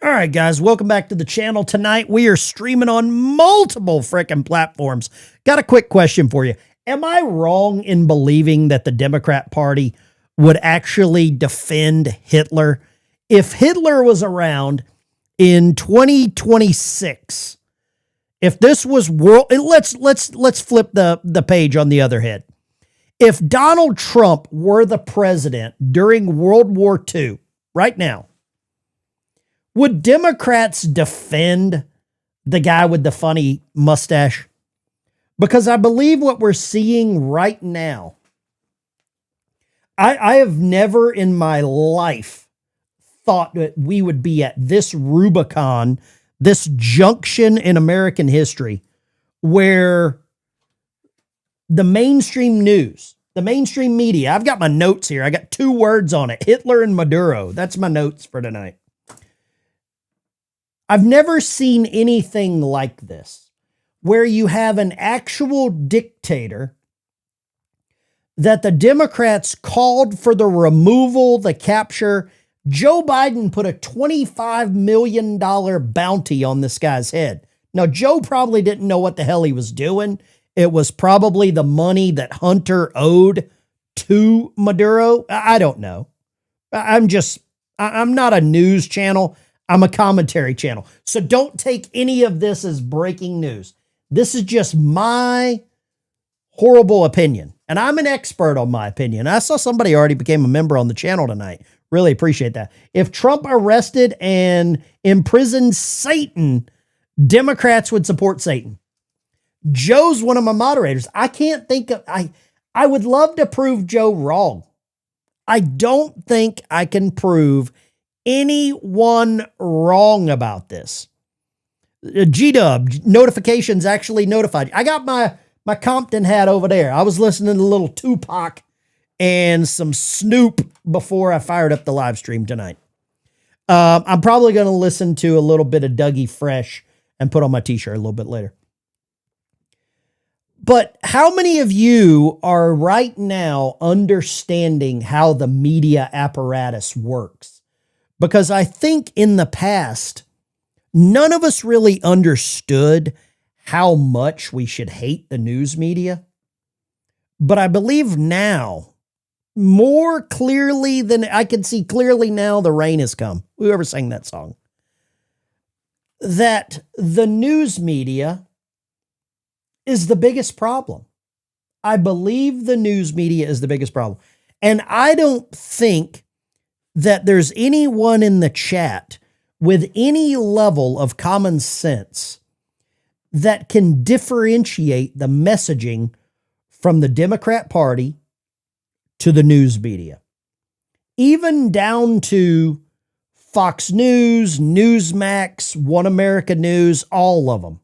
All right, guys, welcome back to the channel. Tonight, we are streaming on multiple frickin' platforms. Got a quick question for you. Am I wrong in believing that the Democrat Party would actually defend Hitler? If Hitler was around in 2026, if this was let's flip the page on the other head. If Donald Trump were the president during World War II, right now, would Democrats defend the guy with the funny mustache? Because I believe what we're seeing right now, I have never in my life thought that we would be at this Rubicon, this junction in American history, where the mainstream news, the mainstream media, I've got my notes here. I got 2 words on it, Hitler and Maduro. That's my notes for tonight. I've never seen anything like this, where you have an actual dictator that the Democrats called for the removal, the capture. Joe Biden put a $25 million bounty on this guy's head. Now, Joe probably didn't know what the hell he was doing. It was probably the money that Hunter owed to Maduro. I don't know. I'm not a news channel. I'm a commentary channel. So don't take any of this as breaking news. This is just my horrible opinion. And I'm an expert on my opinion. I saw somebody already became a member on the channel tonight. Really appreciate that. If Trump arrested and imprisoned Satan, Democrats would support Satan. Joe's one of my moderators. I can't think of, I would love to prove Joe wrong. I don't think I can prove anyone wrong about this. G-Dub, notifications actually notified. I got my Compton hat over there. I was listening to a little Tupac and some Snoop before I fired up the live stream tonight. I'm probably going to listen to a little bit of Dougie Fresh and put on my t-shirt a little bit later. But how many of you are right now understanding how the media apparatus works? Because I think in the past, none of us really understood how much we should hate the news media. But I believe now, more clearly than I can see clearly now, the rain has come. Whoever sang that song. That the news media is the biggest problem. I believe the news media is the biggest problem. And I don't think that there's anyone in the chat with any level of common sense that can differentiate the messaging from the Democrat Party to the news media, even down to Fox News, Newsmax, One America News, all of them.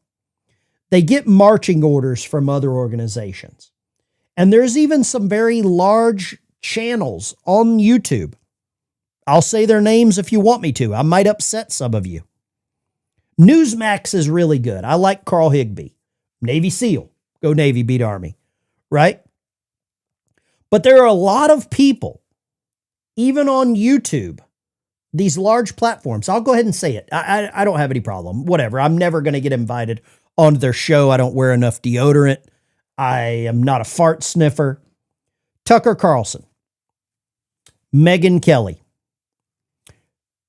They get marching orders from other organizations. And there's even some very large channels on YouTube. I'll say their names if you want me to. I might upset some of you. Newsmax is really good. I like Carl Higbee. Navy SEAL. Go Navy, beat Army. Right? But there are a lot of people, even on YouTube, these large platforms. I'll go ahead and say it. I don't have any problem. Whatever. I'm never going to get invited onto their show. I don't wear enough deodorant. I am not a fart sniffer. Tucker Carlson. Megyn Kelly.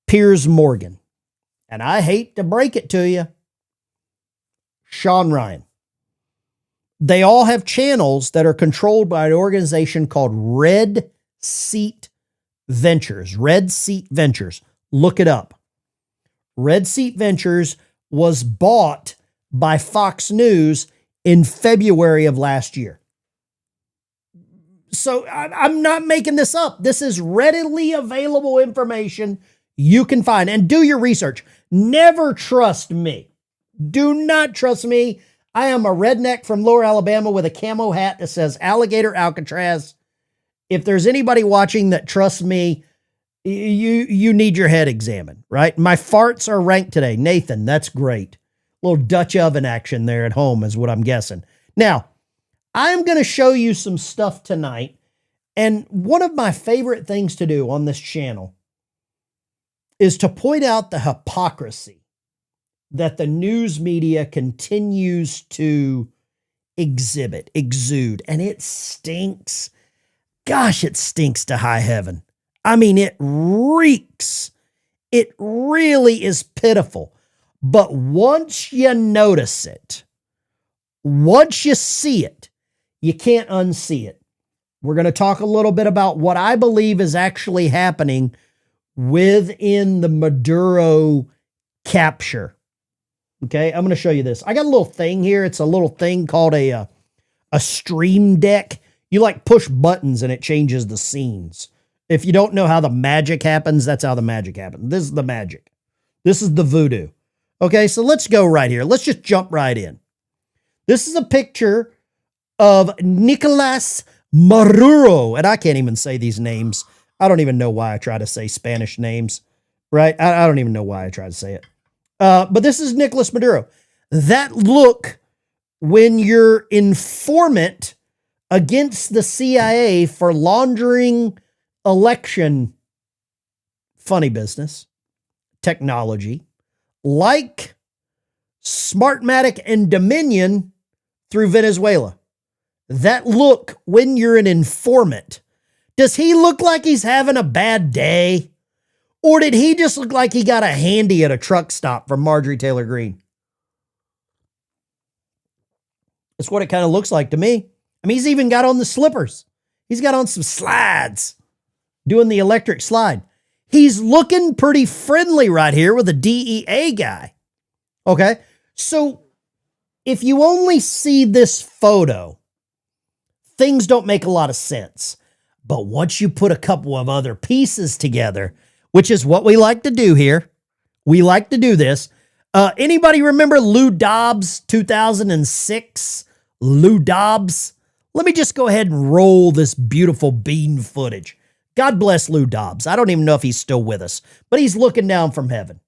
Piers Morgan. And I hate to break it to you, Sean Ryan. They all have channels that are controlled by an organization called Red Seat Ventures. Red Seat Ventures. Look it up. Red Seat Ventures was bought by Fox News in February of last year. So I'm not making this up. This is readily available information you can find, and do your research. Never trust me. Do not trust me. I am a redneck from Lower Alabama with a camo hat that says Alligator Alcatraz. If there's anybody watching that trusts me, you need your head examined, right? My farts are ranked today. Nathan, that's great. Little Dutch oven action there at home is what I'm guessing. Now, I'm going to show you some stuff tonight, and one of my favorite things to do on this channel is to point out the hypocrisy that the news media continues to exude, and it stinks. Gosh, it stinks to high heaven. I mean, it reeks. It really is pitiful. But once you notice it, once you see it, you can't unsee it. We're going to talk a little bit about what I believe is actually happening within the Maduro capture. Okay, I'm going to show you this. I got a little thing here. It's a little thing called a stream deck. You like push buttons and it changes the scenes. If you don't know how the magic happens, that's how the magic happens. This is the magic. This is the voodoo. Okay, so let's go right here. Let's just jump right in. This is a picture of Nicolas Maduro. And I can't even say these names. I don't even know why I try to say Spanish names, right? I don't even know why I try to say it. But this is Nicolas Maduro. That look when your informant against the CIA for laundering election funny business, technology, like Smartmatic and Dominion through Venezuela. That look when you're an informant. Does he look like he's having a bad day? Or did he just look like he got a handy at a truck stop from Marjorie Taylor Greene? That's what it kind of looks like to me. I mean, he's even got on the slippers. He's got on some slides, doing the electric slide. He's looking pretty friendly right here with a DEA guy. Okay, so if you only see this photo, things don't make a lot of sense. But once you put a couple of other pieces together, which is what we like to do here, we like to do this. Anybody remember Lou Dobbs, 2006? Lou Dobbs? Let me just go ahead and roll this beautiful bean footage. God bless Lou Dobbs. I don't even know if he's still with us, but he's looking down from heaven.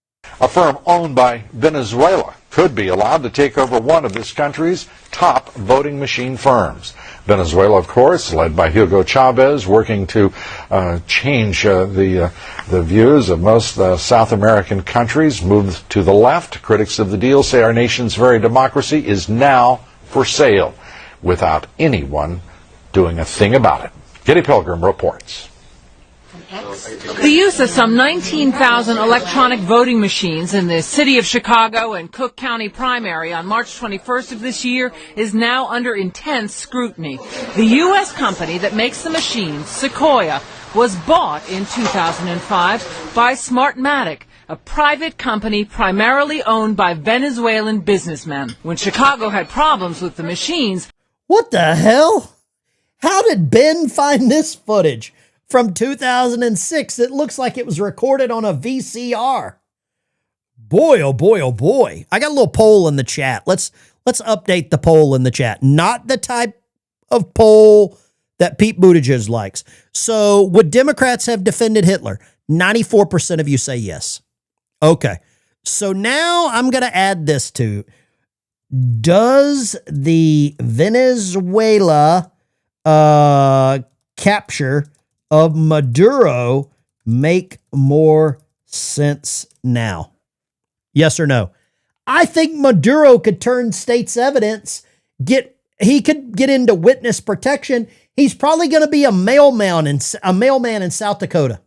A firm owned by Venezuela could be allowed to take over one of this country's top voting machine firms. Venezuela, of course, led by Hugo Chavez, working to change the views of most South American countries, moved to the left. Critics of the deal say our nation's very democracy is now for sale, without anyone doing a thing about it. Kitty Pilgrim reports. The use of some 19,000 electronic voting machines in the city of Chicago and Cook County primary on March 21st of this year is now under intense scrutiny. The U.S. company that makes the machines, Sequoia, was bought in 2005 by Smartmatic, a private company primarily owned by Venezuelan businessmen. When Chicago had problems with the machines... What the hell? How did Ben find this footage? From 2006, it looks like it was recorded on a VCR. Boy, oh boy, oh boy. I got a little poll in the chat. Let's update the poll in the chat. Not the type of poll that Pete Buttigieg likes. So, would Democrats have defended Hitler? 94% of you say yes. Okay. So now I'm going to add this to, does the Venezuela capture of Maduro make more sense now? Yes or no? I think Maduro could turn state's evidence, he could get into witness protection. He's probably going to be a mailman in South Dakota.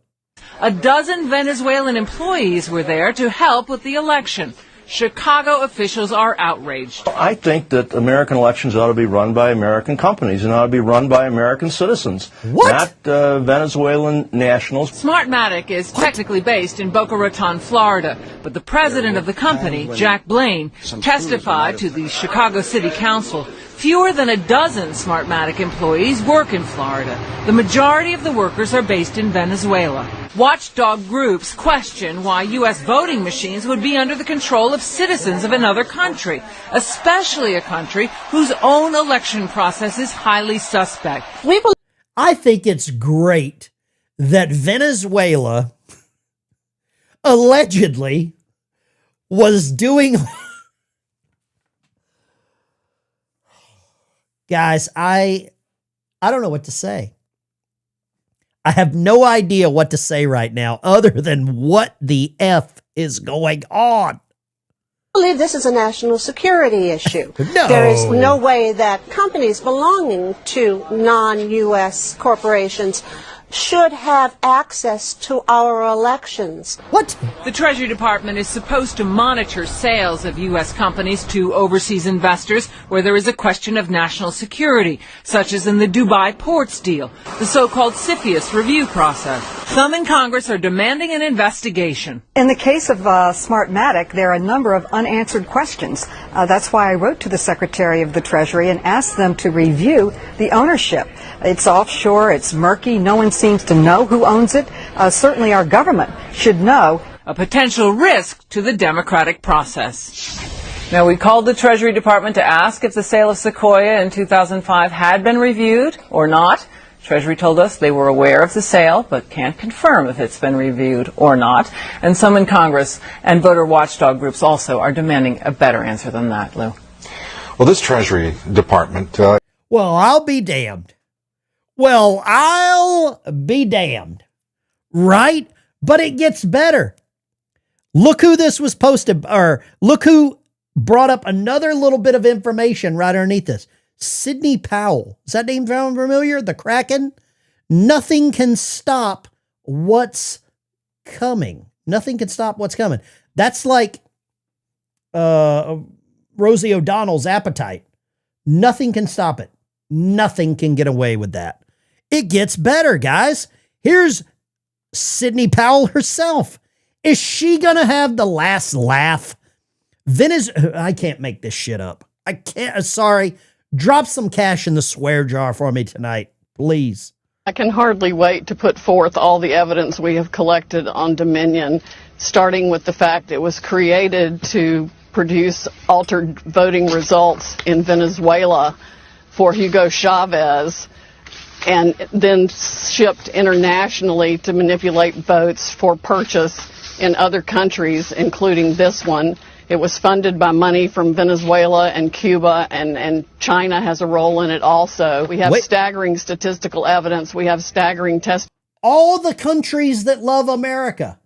A dozen Venezuelan employees were there to help with the election. Chicago officials are outraged. I think that American elections ought to be run by American companies and ought to be run by American citizens, not Venezuelan nationals. Smartmatic is technically based in Boca Raton, Florida, but the president of the company, Jack Blaine, testified to the Chicago City Council. Fewer than a dozen Smartmatic employees work in Florida. The majority of the workers are based in Venezuela. Watchdog groups question why U.S. voting machines would be under the control of citizens of another country, especially a country whose own election process is highly suspect. I think it's great that Venezuela allegedly was doing... Guys, I don't know what to say. I have no idea what to say right now other than what the F is going on. I believe this is a national security issue. No. There is no way that companies belonging to non-U.S. corporations should have access to our elections. What? The Treasury Department is supposed to monitor sales of U.S. companies to overseas investors where there is a question of national security, such as in the Dubai ports deal, the so-called CFIUS review process. Some in Congress are demanding an investigation. In the case of Smartmatic, there are a number of unanswered questions. That's why I wrote to the Secretary of the Treasury and asked them to review the ownership. It's offshore, it's murky, no one seems to know who owns it. Certainly our government should know. A potential risk to the democratic process. Now, we called the Treasury Department to ask if the sale of Sequoia in 2005 had been reviewed or not. Treasury told us they were aware of the sale, but can't confirm if it's been reviewed or not. And some in Congress and voter watchdog groups also are demanding a better answer than that, Lou. Well, this Treasury Department... Well, I'll be damned. Well, I'll be damned. Right? But it gets better. Look who this was posted, or look who brought up another little bit of information right underneath this. Sidney Powell. Does that name sound familiar? The Kraken? Nothing can stop what's coming. Nothing can stop what's coming. That's like Rosie O'Donnell's appetite. Nothing can stop it. Nothing can get away with that. It gets better, guys. Here's Sidney Powell herself. Is she going to have the last laugh? I can't make this shit up. I can't. Sorry. Drop some cash in the swear jar for me tonight, please. I can hardly wait to put forth all the evidence we have collected on Dominion, starting with the fact it was created to produce altered voting results in Venezuela for Hugo Chavez, and then shipped internationally to manipulate votes for purchase in other countries, including this one. It was funded by money from Venezuela and Cuba, and China has a role in it also. We have staggering statistical evidence. We have staggering tests. All the countries that love America,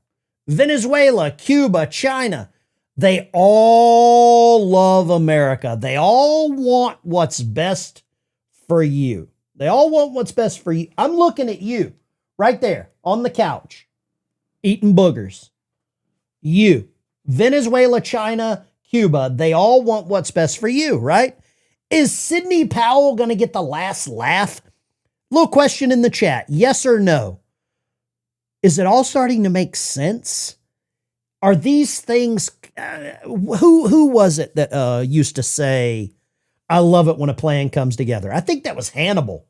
Venezuela, Cuba, China, they all love America. They all want what's best for you. They all want what's best for you. I'm looking at you right there on the couch, eating boogers. You. Venezuela, China, Cuba, they all want what's best for you, right? Is Sidney Powell going to get the last laugh? Little question in the chat. Yes or no? Is it all starting to make sense? Are these things, who was it that used to say, I love it when a plan comes together? I think that was Hannibal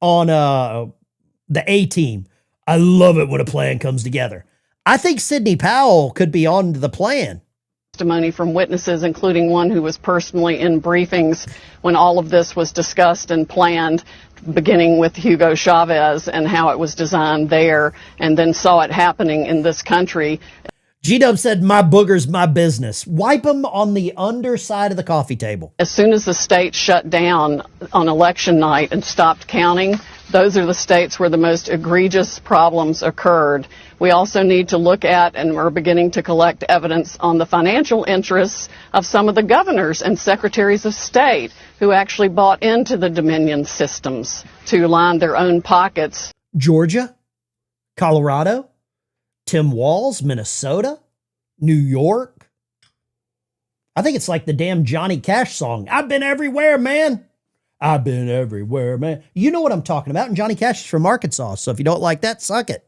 on the A-Team. I love it when a plan comes together. I think Sidney Powell could be on the plan. Testimony from witnesses, including one who was personally in briefings when all of this was discussed and planned, beginning with Hugo Chavez and how it was designed there, and then saw it happening in this country. G-Dub said, my booger's my business. Wipe them on the underside of the coffee table. As soon as the state shut down on election night and stopped counting, those are the states where the most egregious problems occurred. We also need to look at, and we're beginning to collect evidence on the financial interests of some of the governors and secretaries of state who actually bought into the Dominion systems to line their own pockets. Georgia, Colorado, Tim Walz, Minnesota, New York. I think it's like the damn Johnny Cash song. I've been everywhere, man. I've been everywhere, man. You know what I'm talking about. And Johnny Cash is from Arkansas. So if you don't like that, suck it.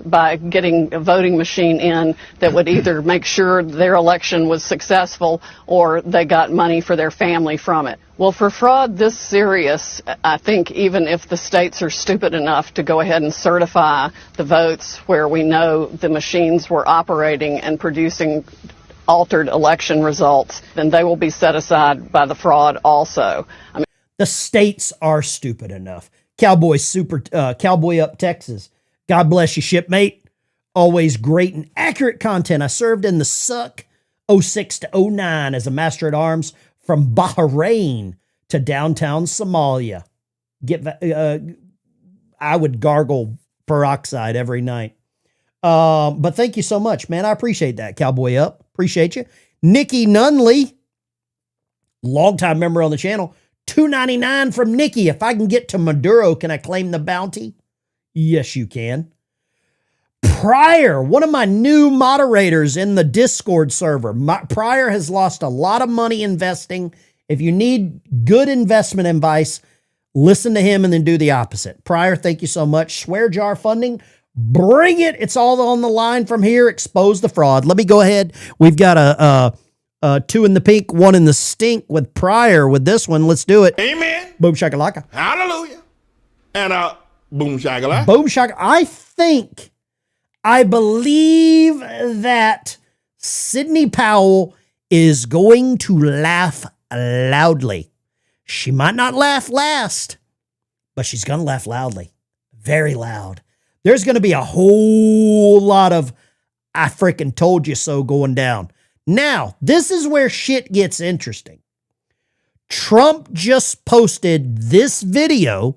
By getting a voting machine in that would either make sure their election was successful or they got money for their family from it. Well, for fraud this serious, I think even if the states are stupid enough to go ahead and certify the votes where we know the machines were operating and producing altered election results, then they will be set aside by the fraud also. The states are stupid enough. Cowboy Up Texas. God bless you, shipmate. Always great and accurate content. I served in the Suck 06 to 09 as a master at arms from Bahrain to downtown Somalia. I would gargle peroxide every night. But thank you so much, man. I appreciate that, Cowboy Up. Appreciate you. Nikki Nunley, longtime member on the channel. $2.99 from Nikki. If I can get to Maduro, can I claim the bounty? Yes, you can. Pryor, one of my new moderators in the Discord server. Pryor has lost a lot of money investing. If you need good investment advice, listen to him and then do the opposite. Pryor, thank you so much. Swear jar funding. Bring it. It's all on the line from here. Expose the fraud. Let me go ahead. We've got a 2 in the pink, 1 in the stink with Pryor with this one. Let's do it. Amen. Boom shakalaka. Hallelujah. And boom shakalaka. Boom shakalaka. I believe that Sidney Powell is going to laugh loudly. She might not laugh last, but she's going to laugh loudly. Very loud. There's going to be a whole lot of I freaking told you so going down. Now, this is where shit gets interesting. Trump just posted this video.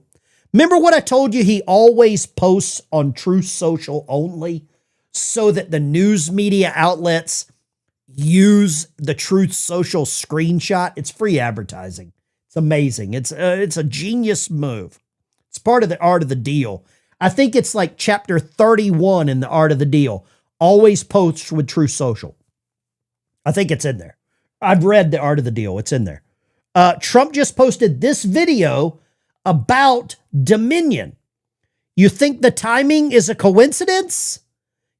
Remember what I told you? He always posts on Truth Social only so that the news media outlets use the Truth Social screenshot. It's free advertising. It's amazing. It's a genius move. It's part of the art of the deal. I think it's like chapter 31 in the art of the deal. Always post with Truth Social. I think it's in there. I've read the art of the deal. It's in there. Trump just posted this video about Dominion. You think the timing is a coincidence?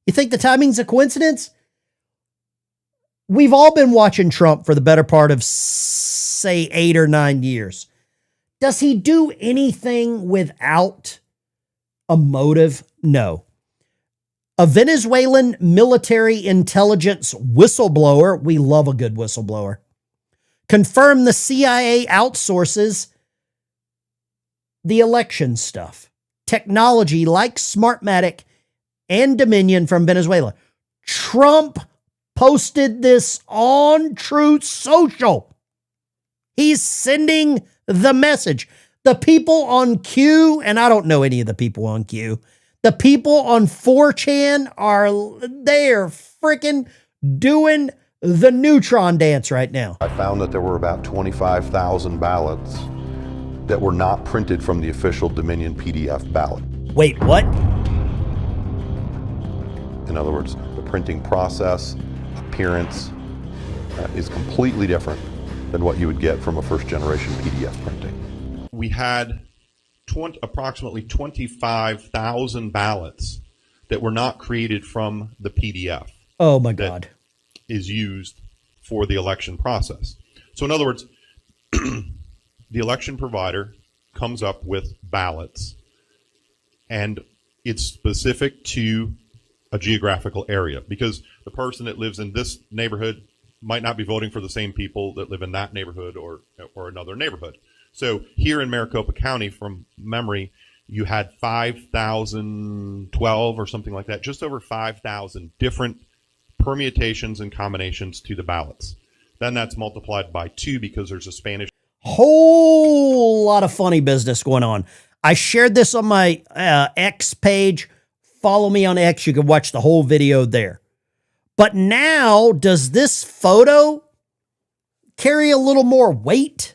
You think the timing's a coincidence? We've all been watching Trump for the better part of, say, 8 or 9 years. Does he do anything without a motive? No. A Venezuelan military intelligence whistleblower, we love a good whistleblower, confirmed the CIA outsources the election stuff. Technology like Smartmatic and Dominion from Venezuela. Trump posted this on Truth Social. He's sending the message. The people on Q, and I don't know any of the people on Q, the people on 4chan they're freaking doing the neutron dance right now. I found that there were about 25,000 ballots that were not printed from the official Dominion PDF ballot. Wait, what? In other words, the printing process, appearance, is completely different than what you would get from a first-generation PDF printing. We had approximately 25,000 ballots that were not created from the PDF. Oh my God. Is used for the election process. So in other words, the election provider comes up with ballots and it's specific to a geographical area because the person that lives in this neighborhood might not be voting for the same people that live in that neighborhood or another neighborhood. So here in Maricopa County, from memory, you had 5,012 or something like that, just over 5,000 different permutations and combinations to the ballots. Then that's multiplied by 2 because there's a Spanish. Whole lot of funny business going on. I shared this on my X page. Follow me on X. You can watch the whole video there. But now, does this photo carry a little more weight?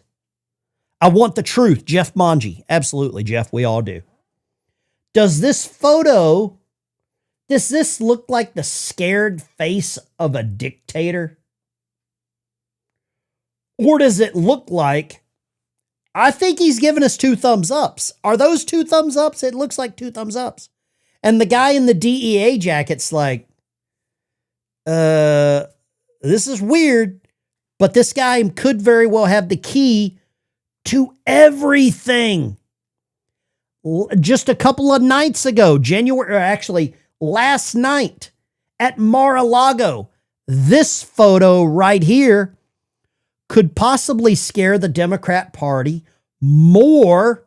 I want the truth. Jeff Manji. Absolutely, Jeff. We all do. Does this photo, does this look like the scared face of a dictator? Or does it look like, I think he's giving us 2 thumbs ups. Are those 2 thumbs ups? It looks like 2 thumbs ups. And the guy in the DEA jacket's like, this is weird, but this guy could very well have the key to everything. Just a couple of nights ago, last night at Mar-a-Lago, this photo right here could possibly scare the Democrat Party more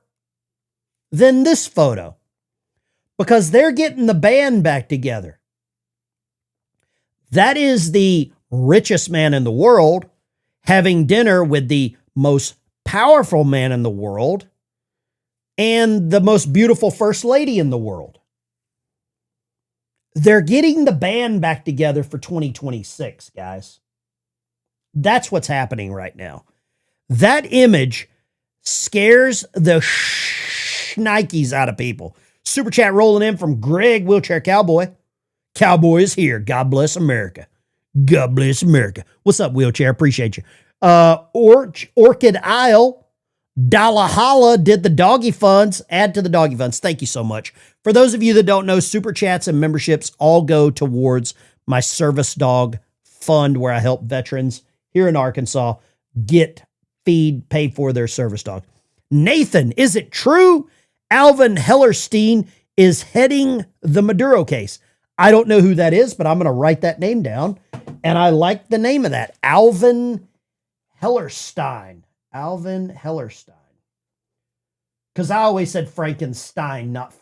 than this photo because they're getting the band back together. That is the richest man in the world having dinner with the most powerful man in the world and the most beautiful first lady in the world. They're getting the band back together for 2026, guys. That's what's happening right now. That image scares the shnikes out of people. Super chat rolling in from Greg, Wheelchair Cowboy. Cowboy is here. God bless America. God bless America. What's up, Wheelchair? Appreciate you. Orchid Isle, Dallaholla did the doggy funds. Add to the doggy funds. Thank you so much. For those of you that don't know, super chats and memberships all go towards my service dog fund where I help veterans here in Arkansas get, feed, pay for their service dog. Nathan, is it true Alvin Hellerstein is heading the Maduro case? I don't know who that is, but I'm going to write that name down. And I like the name of that. Alvin Hellerstein. Alvin Hellerstein. Because I always said Frankenstein, not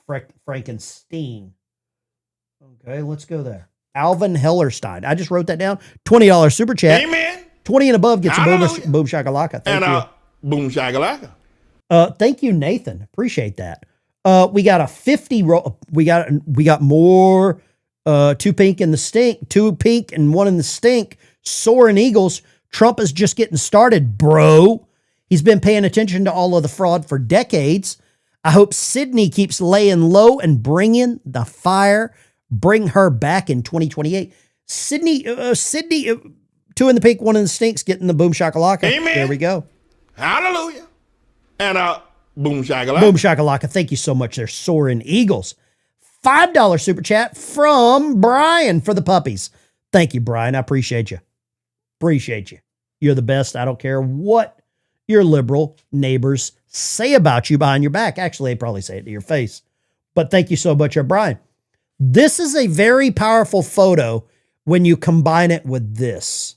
Frankenstein. Okay, let's go there. Alvin Hellerstein. I just wrote that down. $20 super chat. Amen. 20 and above gets a boom shakalaka. Thank you. Boom shakalaka. Thank you, Nathan. Appreciate that. We got a 50 roll. We got more. Two pink and one in the stink. Soaring Eagles. Trump is just getting started, bro. He's been paying attention to all of the fraud for decades. I hope Sydney keeps laying low and bringing the fire. Bring her back in 2028. Sydney, two in the pink, one in the stinks, getting the boom shakalaka. Amen. There we go. Hallelujah. And boom shakalaka. Boom shakalaka. Thank you so much. They're Soaring Eagles. $5 super chat from Brian for the puppies. Thank you, Brian. I appreciate you. Appreciate you. You're the best. I don't care what your liberal neighbors say about you behind your back. Actually, they probably say it to your face. But thank you so much, Brian. This is a very powerful photo when you combine it with this.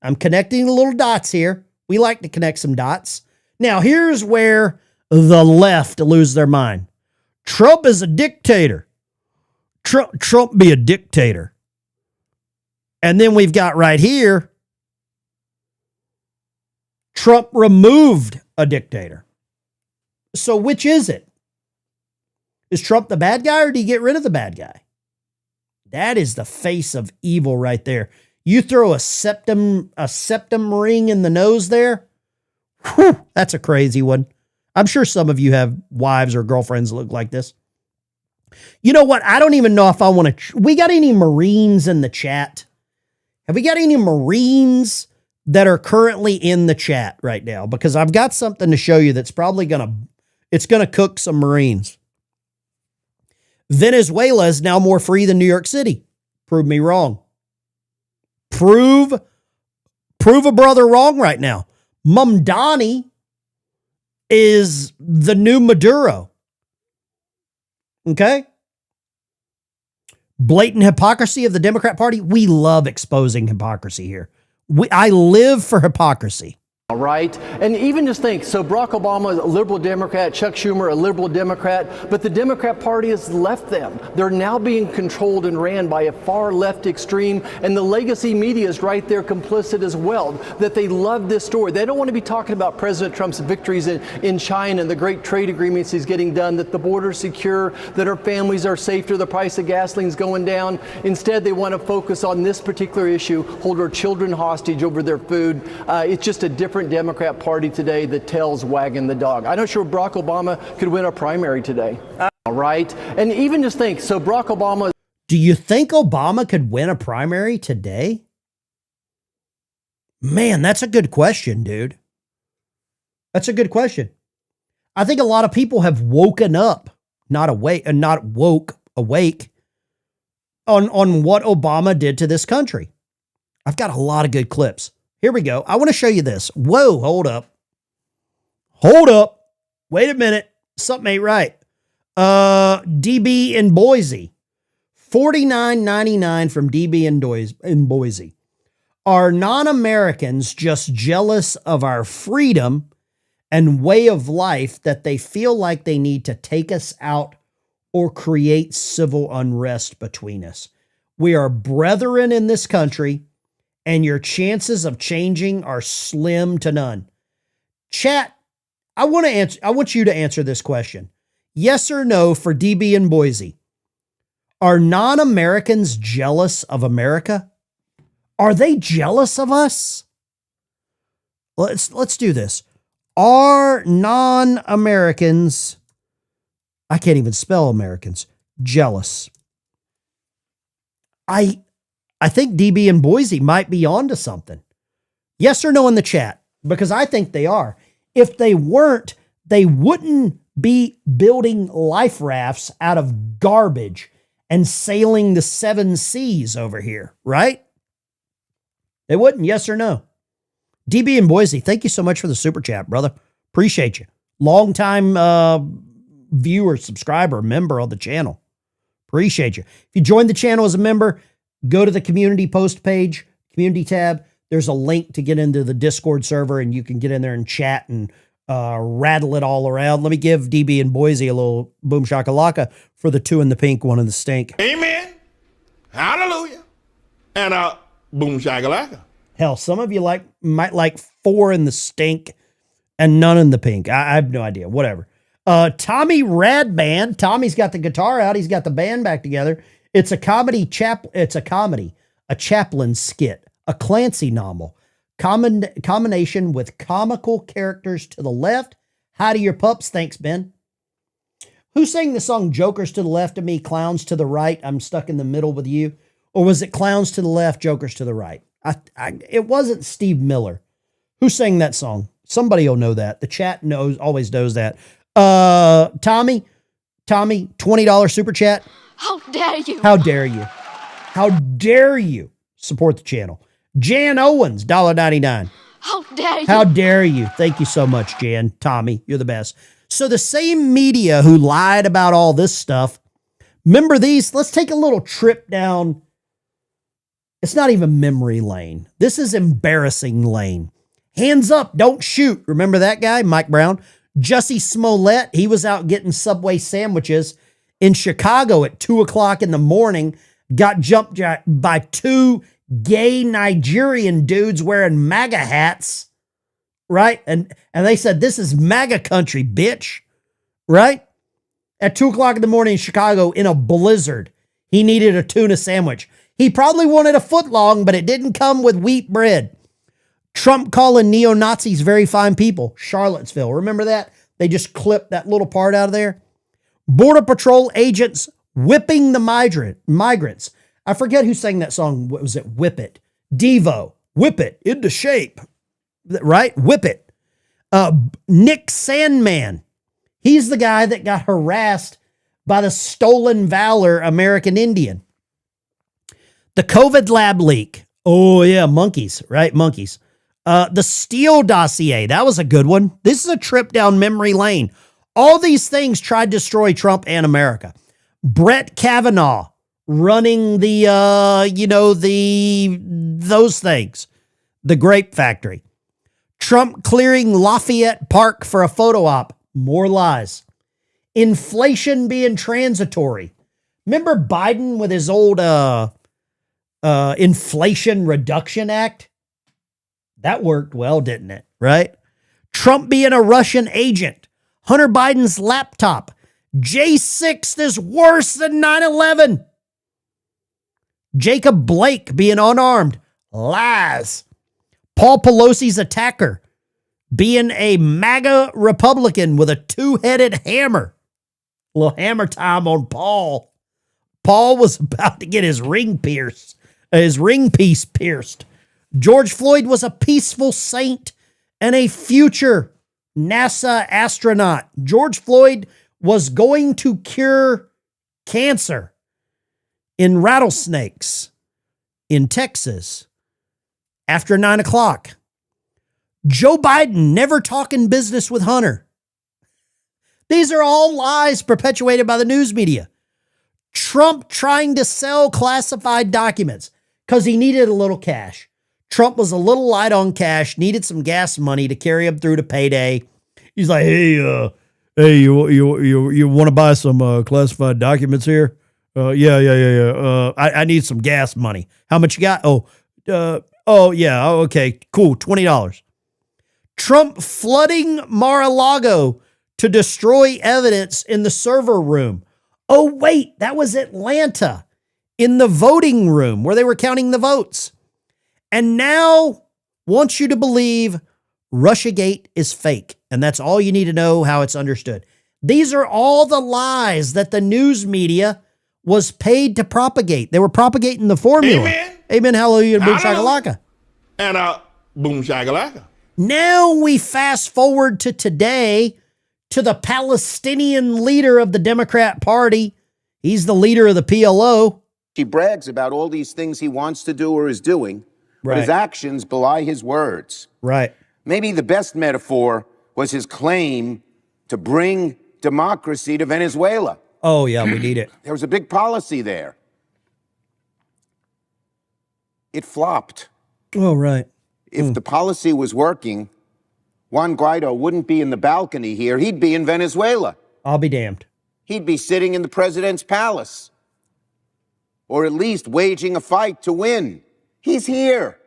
I'm connecting the little dots here. We like to connect some dots. Now, here's where the left lose their mind. Trump is a dictator. Trump be a dictator. And then we've got right here, Trump removed a dictator. So which is it? Is Trump the bad guy or do you get rid of the bad guy? That is the face of evil right there. You throw a septum ring in the nose there. Whew, that's a crazy one. I'm sure some of you have wives or girlfriends that look like this. You know what? I don't even know if I want to. We got any Marines in the chat? Have we got any Marines that are currently in the chat right now? Because I've got something to show you that's probably going to cook some Marines. Venezuela is now more free than New York City. Prove me wrong. Prove a brother wrong right now. Mamdani is the new Maduro. Okay? Blatant hypocrisy of the Democrat Party. We love exposing hypocrisy here. I live for hypocrisy. All right. And even just think, so Barack Obama is a liberal Democrat, Chuck Schumer, a liberal Democrat, but the Democrat Party has left them. They're now being controlled and ran by a far left extreme, and the legacy media is right there complicit as well, that they love this story. They don't want to be talking about President Trump's victories in China and the great trade agreements he's getting done, that the border's secure, that our families are safer, the price of gasoline's going down. Instead, they want to focus on this particular issue, hold our children hostage over their food. It's just a different Democrat Party today that tails wagging the dog. I'm not sure Barack Obama could win a primary today. All right. And even just think, so Barack Obama. Do you think Obama could win a primary today? Man, that's a good question, dude. That's a good question. I think a lot of people have woken up, awake on what Obama did to this country. I've got a lot of good clips. Here we go. I want to show you this. Whoa, hold up. Hold up. Wait a minute. Something ain't right. DB in Boise. $49.99 from DB in Boise. Are non-Americans just jealous of our freedom and way of life that they feel like they need to take us out or create civil unrest between us? We are brethren in this country, and your chances of changing are slim to none. Chat, I want you to answer this question. Yes or no for DB in Boise. Are non-Americans jealous of America? Are they jealous of us? Let's do this. Are non-Americans, I can't even spell Americans, jealous? I think DB in Boise might be onto something. Yes or no in the chat, because I think they are. If they weren't, they wouldn't be building life rafts out of garbage and sailing the 7 seas over here, right? They wouldn't, yes or no? DB in Boise, thank you so much for the super chat, brother. Appreciate you. Longtime viewer, subscriber, member of the channel. Appreciate you. If you joined the channel as a member, go to the community post page, community tab. There's a link to get into the Discord server, and you can get in there and chat and rattle it all around. Let me give DB in Boise a little boom shakalaka for the 2 in the pink, 1 in the stink. Amen. Hallelujah. And boom shakalaka. Hell, some of you might like 4 in the stink and none in the pink. I have no idea. Whatever. Tommy Rad Band. Tommy's got the guitar out. He's got the band back together. It's a comedy. A Chaplin skit, a Clancy novel, combination with comical characters to the left. Hi to your pups. Thanks, Ben. Who sang the song Jokers to the left of me, clowns to the right? I'm stuck in the middle with you. Or was it clowns to the left, jokers to the right? It wasn't Steve Miller. Who sang that song? Somebody will know that. The chat always knows that. Tommy, $20 super chat. How dare you? How dare you? How dare you support the channel? Jan Owens, $1.99. How dare you? How dare you? Thank you so much, Jan. Tommy, you're the best. So the same media who lied about all this stuff, remember these? Let's take a little trip down. It's not even memory lane. This is embarrassing lane. Hands up, don't shoot. Remember that guy, Mike Brown? Jussie Smollett, he was out getting Subway sandwiches in Chicago at 2 o'clock in the morning, got jumped by 2 gay Nigerian dudes wearing MAGA hats, right? And they said, this is MAGA country, bitch, right? At 2 o'clock in the morning in Chicago in a blizzard, he needed a tuna sandwich. He probably wanted a foot long, but it didn't come with wheat bread. Trump calling neo-Nazis very fine people. Charlottesville. Remember that? They just clipped that little part out of there. Border Patrol agents whipping the migrants. I forget who sang that song. What was it? Whip It. Devo. Whip it into shape. Right? Whip it. Nick Sandman. He's the guy that got harassed by the stolen valor American Indian. The COVID lab leak. Oh, yeah, monkeys, right? Monkeys. The Steele dossier. That was a good one. This is a trip down memory lane. All these things tried to destroy Trump and America. Brett Kavanaugh running those things. The Grape Factory. Trump clearing Lafayette Park for a photo op. More lies. Inflation being transitory. Remember Biden with his old Inflation Reduction Act? That worked well, didn't it? Right? Trump being a Russian agent. Hunter Biden's laptop. J6 is worse than 9/11. Jacob Blake being unarmed. Lies. Paul Pelosi's attacker being a MAGA Republican with a 2-headed hammer. A little hammer time on Paul. Paul was about to get his ring piece pierced. George Floyd was a peaceful saint and a future NASA astronaut. George Floyd was going to cure cancer in rattlesnakes in Texas after 9 o'clock. Joe Biden never talking business with Hunter. These are all lies perpetuated by the news media. Trump trying to sell classified documents because he needed a little cash. Trump was a little light on cash, needed some gas money to carry him through to payday. He's like, hey, you want to buy some classified documents here? Yeah. I need some gas money. How much you got? Okay, cool, $20. Trump flooding Mar-a-Lago to destroy evidence in the server room. Oh, wait, that was Atlanta in the voting room where they were counting the votes. And now wants you to believe Russiagate is fake. And that's all you need to know how it's understood. These are all the lies that the news media was paid to propagate. They were propagating the formula. Amen. Amen, hallelujah, boom shakalaka. And boom shakalaka. Now we fast forward to today, to the Palestinian leader of the Democrat Party. He's the leader of the PLO. He brags about all these things he wants to do or is doing, but his actions belie his words. Right. Maybe the best metaphor was his claim to bring democracy to Venezuela. Oh, yeah, we need it. There was a big policy there. It flopped. Oh, right. If the policy was working, Juan Guaido wouldn't be in the balcony here. He'd be in Venezuela. I'll be damned. He'd be sitting in the president's palace, or at least waging a fight to win. He's here.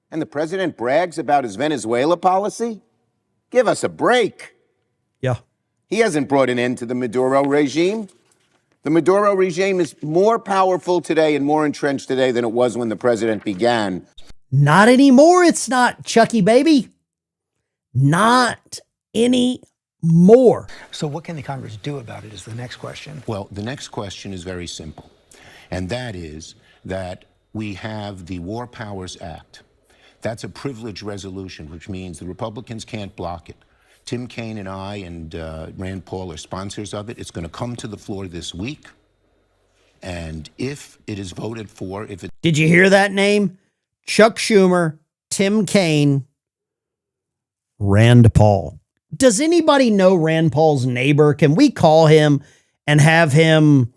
And the president brags about his Venezuela policy? Give us a break. Yeah. He hasn't brought an end to the Maduro regime. The Maduro regime is more powerful today and more entrenched today than it was when the president began. Not anymore, it's not, Chucky baby. Not anymore. So what can the Congress do about it is the next question. Well, the next question is very simple, and that is that we have the War Powers Act. That's a privilege resolution, which means the Republicans can't block it. Tim Kaine and I and Rand Paul are sponsors of it. It's going to come to the floor this week, and if it is voted for, if it... Did you hear that name? Chuck Schumer, Tim Kaine, Rand Paul. Does anybody know Rand Paul's neighbor? Can we call him and have him,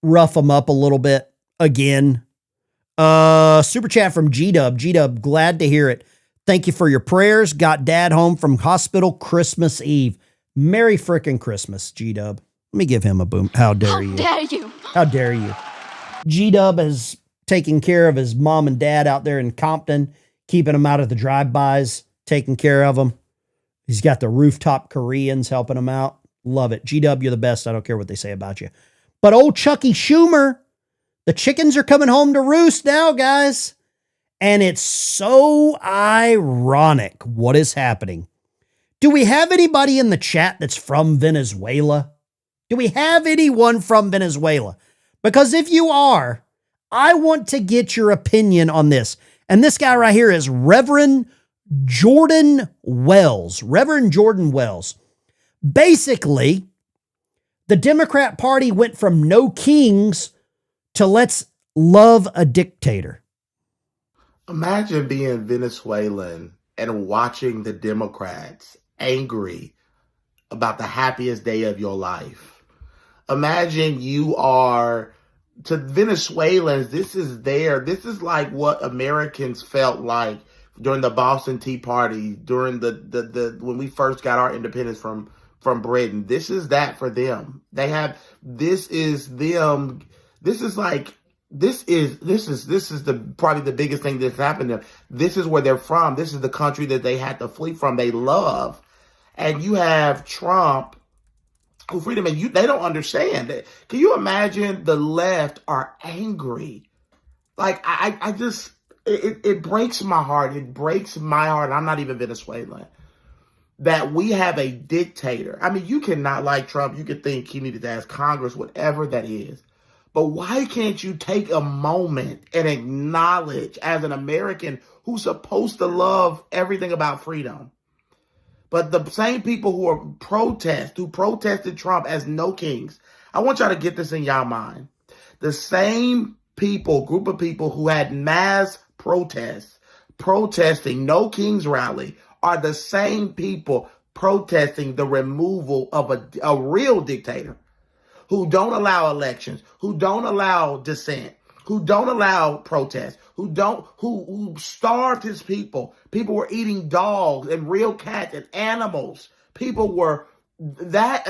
rough him up a little bit again? Super chat from G-Dub. G-Dub, glad to hear it. Thank you for your prayers. Got dad home from hospital Christmas Eve. Merry frickin' Christmas, G-Dub. Let me give him a boom. How dare you? How dare you? How dare you? G-Dub has taken care of his mom and dad out there in Compton, keeping them out of the drive-bys, taking care of them. He's got the rooftop Koreans helping him out. Love it. G-Dub, you're the best. I don't care what they say about you. But old Chucky Schumer, the chickens are coming home to roost now, guys. And it's so ironic what is happening. Do we have anybody in the chat that's from Venezuela? Do we have anyone from Venezuela? Because if you are, I want to get your opinion on this. And this guy right here is Reverend Jordan Wells. Reverend Jordan Wells. Basically, the Democrat Party went from no kings to let's love a dictator. Imagine being Venezuelan and watching the Democrats angry about the happiest day of your life. Imagine you are, to Venezuelans, this is like what Americans felt like during the Boston Tea Party, during the when we first got our independence from Britain. This is that for them. This is probably the biggest thing that's happened to them. This is where they're from. This is the country that they had to flee from. They love. And you have Trump, who freedom, and they don't understand it. Can you imagine the left are angry? Like, I just, it breaks my heart. It breaks my heart. I'm not even Venezuelan. That we have a dictator. I mean, you cannot like Trump. You could think he needed to ask Congress, whatever that is. But why can't you take a moment and acknowledge, as an American who's supposed to love everything about freedom, but the same people who protested Trump as no kings, I want y'all to get this in y'all mind. The same group of people who had mass protests, protesting no kings rally, are the same people protesting the removal of a real dictator, who don't allow elections, who don't allow dissent, who don't allow protests, who starved his people. People were eating dogs and real cats and animals. People were I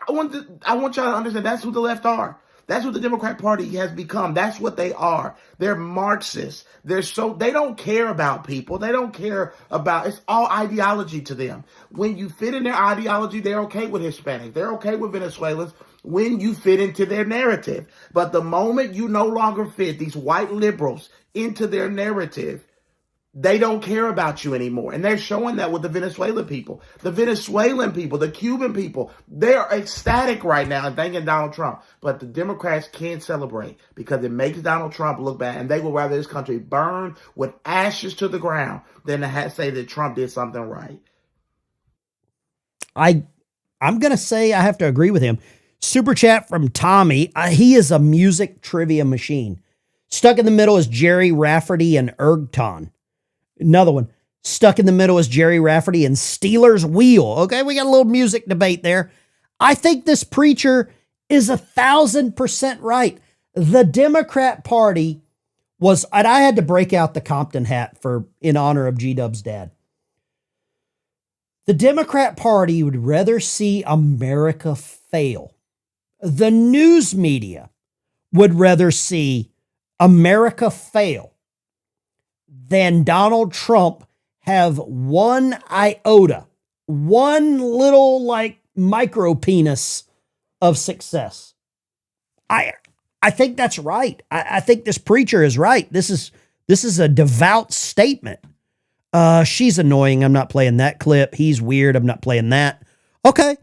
want y'all to understand that's who the left are. That's what the Democrat Party has become. That's what they are. They're Marxists. They don't care about people. They don't care about, it's all ideology to them. When you fit in their ideology, they're okay with Hispanics. They're okay with Venezuelans when you fit into their narrative. But the moment you no longer fit these white liberals into their narrative, they don't care about you anymore. And they're showing that with the Venezuelan people. The Venezuelan people, the Cuban people, they're ecstatic right now and thanking Donald Trump. But the Democrats can't celebrate because it makes Donald Trump look bad. And they would rather this country burn with ashes to the ground than to say that Trump did something right. I'm going to say I have to agree with him. Super chat from Tommy. He is a music trivia machine. Stuck in the middle is Jerry Rafferty and Ergton. Another one. Stuck in the middle is Jerry Rafferty and Steelers Wheel. Okay, we got a little music debate there. I think this preacher is 1,000% right. The Democrat Party was, and I had to break out the Compton hat in honor of G-Dub's dad. The Democrat Party would rather see America fail. The news media would rather see America fail than Donald Trump have one iota, one little like micro penis of success. I think that's right. I think this preacher is right. This is a devout statement. She's annoying. I'm not playing that clip. He's weird. I'm not playing that. Okay.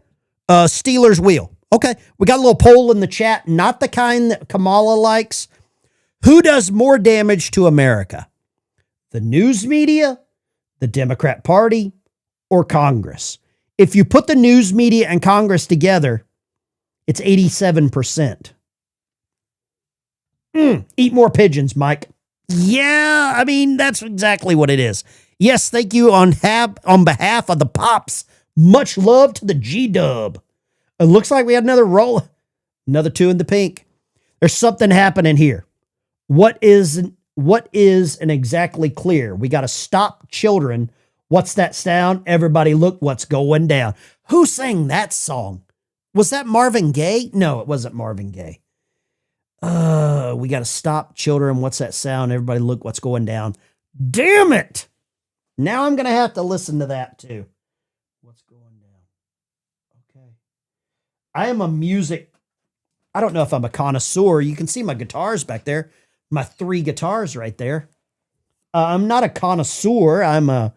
Steelers Wheel. Okay. We got a little poll in the chat, not the kind that Kamala likes. Who does more damage to America? The news media, the Democrat Party, or Congress? If you put the news media and Congress together, it's 87%. Eat more pigeons, Mike. Yeah, I mean, that's exactly what it is. Yes, thank you on behalf of the Pops. Much love to the G-Dub. It looks like we had another roll. Another 2 in the pink. There's something happening here. What isn't exactly clear? We got to stop children. What's that sound? Everybody look what's going down. Who sang that song? Was that Marvin Gaye? No, it wasn't Marvin Gaye. We got to stop children. What's that sound? Everybody look what's going down. Damn it. Now I'm going to have to listen to that too. What's going down? Okay. I am a music. I don't know if I'm a connoisseur. You can see my guitars back there. My 3 guitars right there. I'm not a connoisseur. I'm a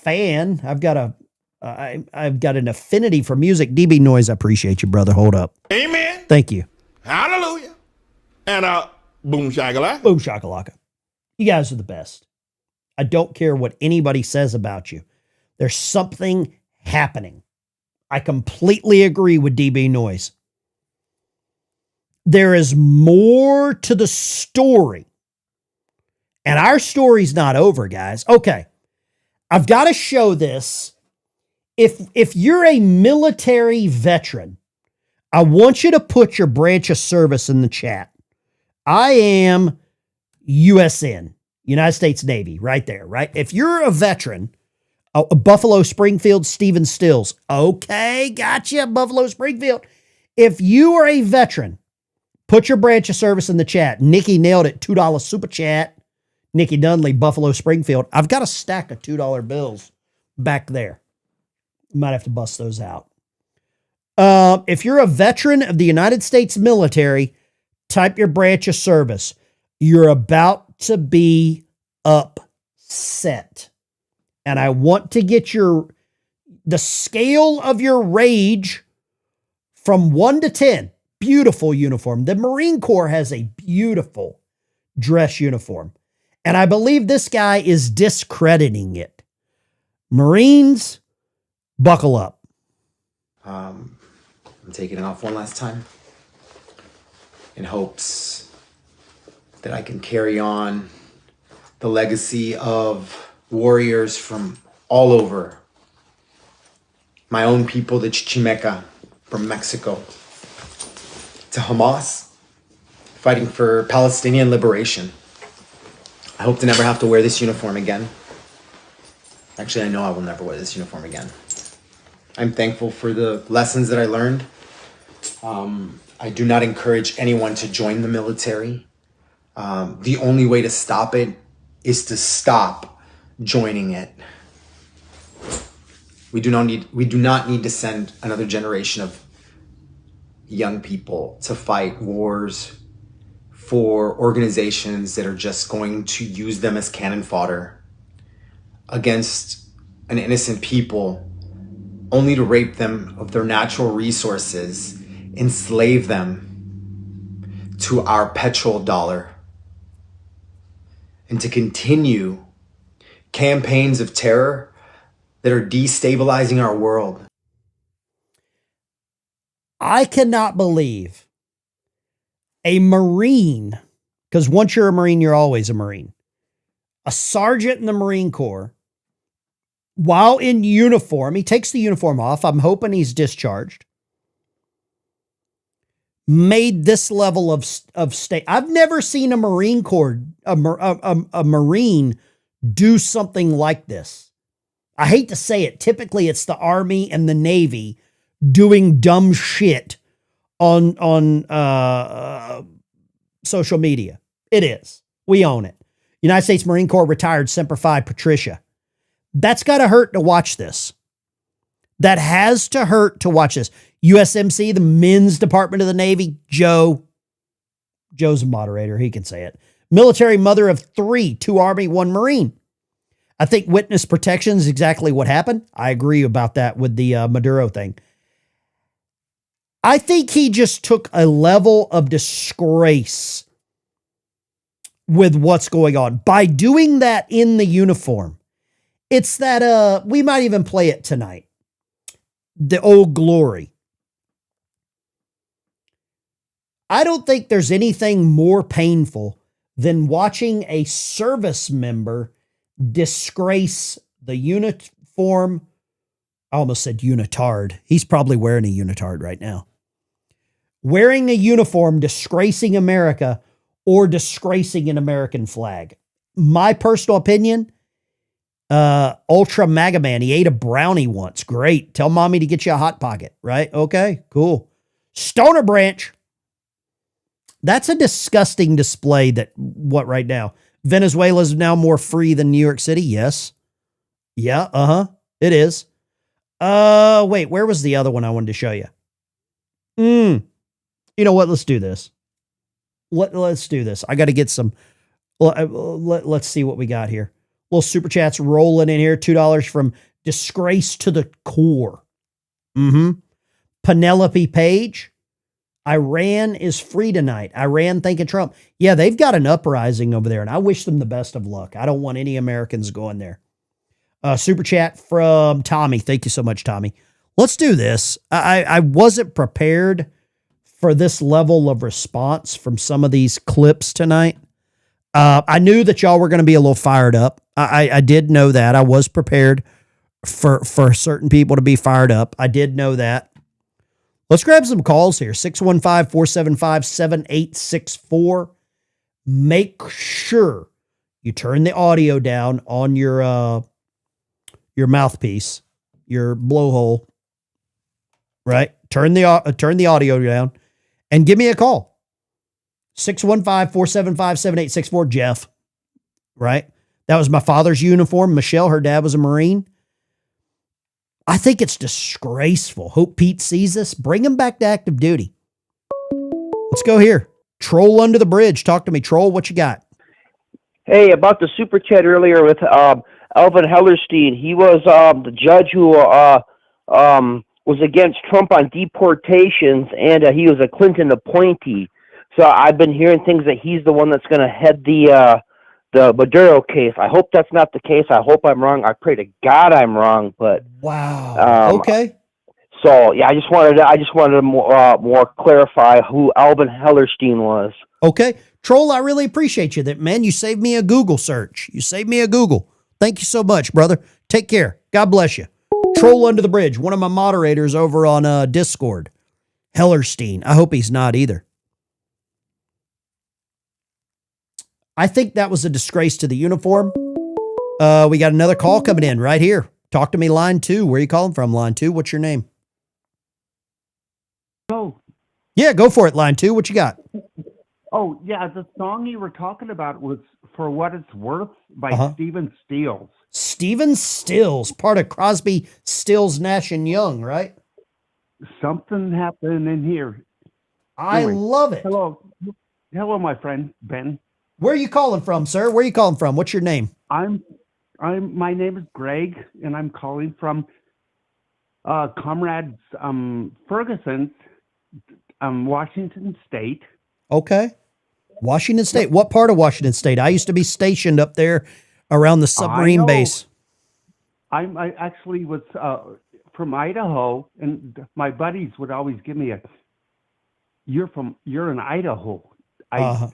fan. I've got an affinity for music. DB Noise, I appreciate you, brother. Hold up. Amen. Thank you. Hallelujah. And boom shakalaka. Boom shakalaka. You guys are the best. I don't care what anybody says about you. There's something happening. I completely agree with DB Noise. There is more to the story. And our story's not over, guys. Okay. I've got to show this. If you're a military veteran, I want you to put your branch of service in the chat. I am USN, United States Navy, right there, right? If you're a veteran, Buffalo Springfield, Stephen Stills. Okay, gotcha, Buffalo Springfield. If you are a veteran, put your branch of service in the chat. Nikki nailed it. $2 super chat. Nikki Dunley, Buffalo Springfield. I've got a stack of $2 bills back there. Might have to bust those out. If you're a veteran of the United States military, type your branch of service. You're about to be upset. And I want to get the scale of your rage from 1 to 10. Beautiful uniform. The Marine Corps has a beautiful dress uniform. And I believe this guy is discrediting it. Marines, buckle up. I'm taking it off one last time in hopes that I can carry on the legacy of warriors from all over. My own people, the Chichimeca from Mexico, to Hamas, fighting for Palestinian liberation. I hope to never have to wear this uniform again. Actually, I know I will never wear this uniform again. I'm thankful for the lessons that I learned. I do not encourage anyone to join the military. The only way to stop it is to stop joining it. We do not need to send another generation of young people to fight wars for organizations that are just going to use them as cannon fodder against an innocent people, only to rape them of their natural resources, enslave them to our petrodollar, and to continue campaigns of terror that are destabilizing our world. I cannot believe a Marine, because once you're a Marine, you're always a Marine, a sergeant in the Marine Corps, while in uniform, he takes the uniform off, I'm hoping he's discharged, made this level of state. I've never seen a Marine Corps, a Marine do something like this. I hate to say it. Typically, it's the Army and the Navy doing dumb shit on social media. It is. We own it. United States Marine Corps retired Semper Fi Patricia. That's got to hurt to watch this. That has to hurt to watch this. USMC, the Men's Department of the Navy, Joe's a moderator. He can say it. Military mother of 3, 2 Army, 1 Marine. I think witness protection is exactly what happened. I agree about that with the Maduro thing. I think he just took a level of disgrace with what's going on by doing that in the uniform. It's that, we might even play it tonight. The Old Glory. I don't think there's anything more painful than watching a service member disgrace the uniform. I almost said unitard. He's probably wearing a unitard right now. Wearing a uniform, disgracing America or disgracing an American flag. My personal opinion, Ultra Maga Man, he ate a brownie once. Great. Tell mommy to get you a Hot Pocket, right? Okay, cool. Stoner Branch. That's a disgusting display what right now? Venezuela is now more free than New York City. Yes. Yeah. It is. Wait, where was the other one I wanted to show you? You know what? Let's do this. Let's do this. I got to get some. Let's see what we got here. Little super chats rolling in here. $2 from Disgrace to the Core. Penelope Page. Iran is free tonight. Iran thanking Trump. Yeah, they've got an uprising over there, and I wish them the best of luck. I don't want any Americans going there. Super chat from Tommy. Thank you so much, Tommy. Let's do this. I wasn't prepared for this level of response from some of these clips tonight. I knew that y'all were going to be a little fired up. I did know that. I was prepared for certain people to be fired up. I did know that. Let's grab some calls here. 615-475-7864. Make sure you turn the audio down on your mouthpiece, your blowhole, right? Turn the audio down and give me a call. 615-475-7864. Jeff, right? That was my father's uniform. Michelle, her dad was a Marine. I think it's disgraceful. Hope Pete sees this. Bring him back to active duty. Let's go here. Troll under the bridge. Talk to me. Troll, what you got? Hey, about the super chat earlier with Alvin Hellerstein. He was the judge who was against Trump on deportations, and he was a Clinton appointee. So I've been hearing things that he's the one that's going to head the Maduro case. I hope that's not the case. I hope I'm wrong. I pray to God I'm wrong. But wow. Okay. So yeah, I just wanted to more clarify who Alvin Hellerstein was. Okay, Troll, I really appreciate you. Man, you saved me a Google search. You saved me a Google. Thank you so much, brother. Take care. God bless you. Troll under the bridge. One of my moderators over on Discord. Hellerstein. I hope he's not either. I think that was a disgrace to the uniform. We got another call coming in right here. Talk to me, line 2. Where are you calling from, line 2? What's your name? Oh, Yeah, go for it, line 2. What you got? Oh, yeah, the song you were talking about was For What It's Worth by Stephen Stills. Stephen Stills, part of Crosby, Stills, Nash and Young, right? Something happened in here. I love it. Hello, my friend Ben. Where are you calling from, sir? Where are you calling from? What's your name? My name is Greg, and I'm calling from Comrades Ferguson's Washington State. Okay. Washington State. What part of Washington State? I used to be stationed up there around the submarine base. I actually was from Idaho, and my buddies would always give me you're in Idaho,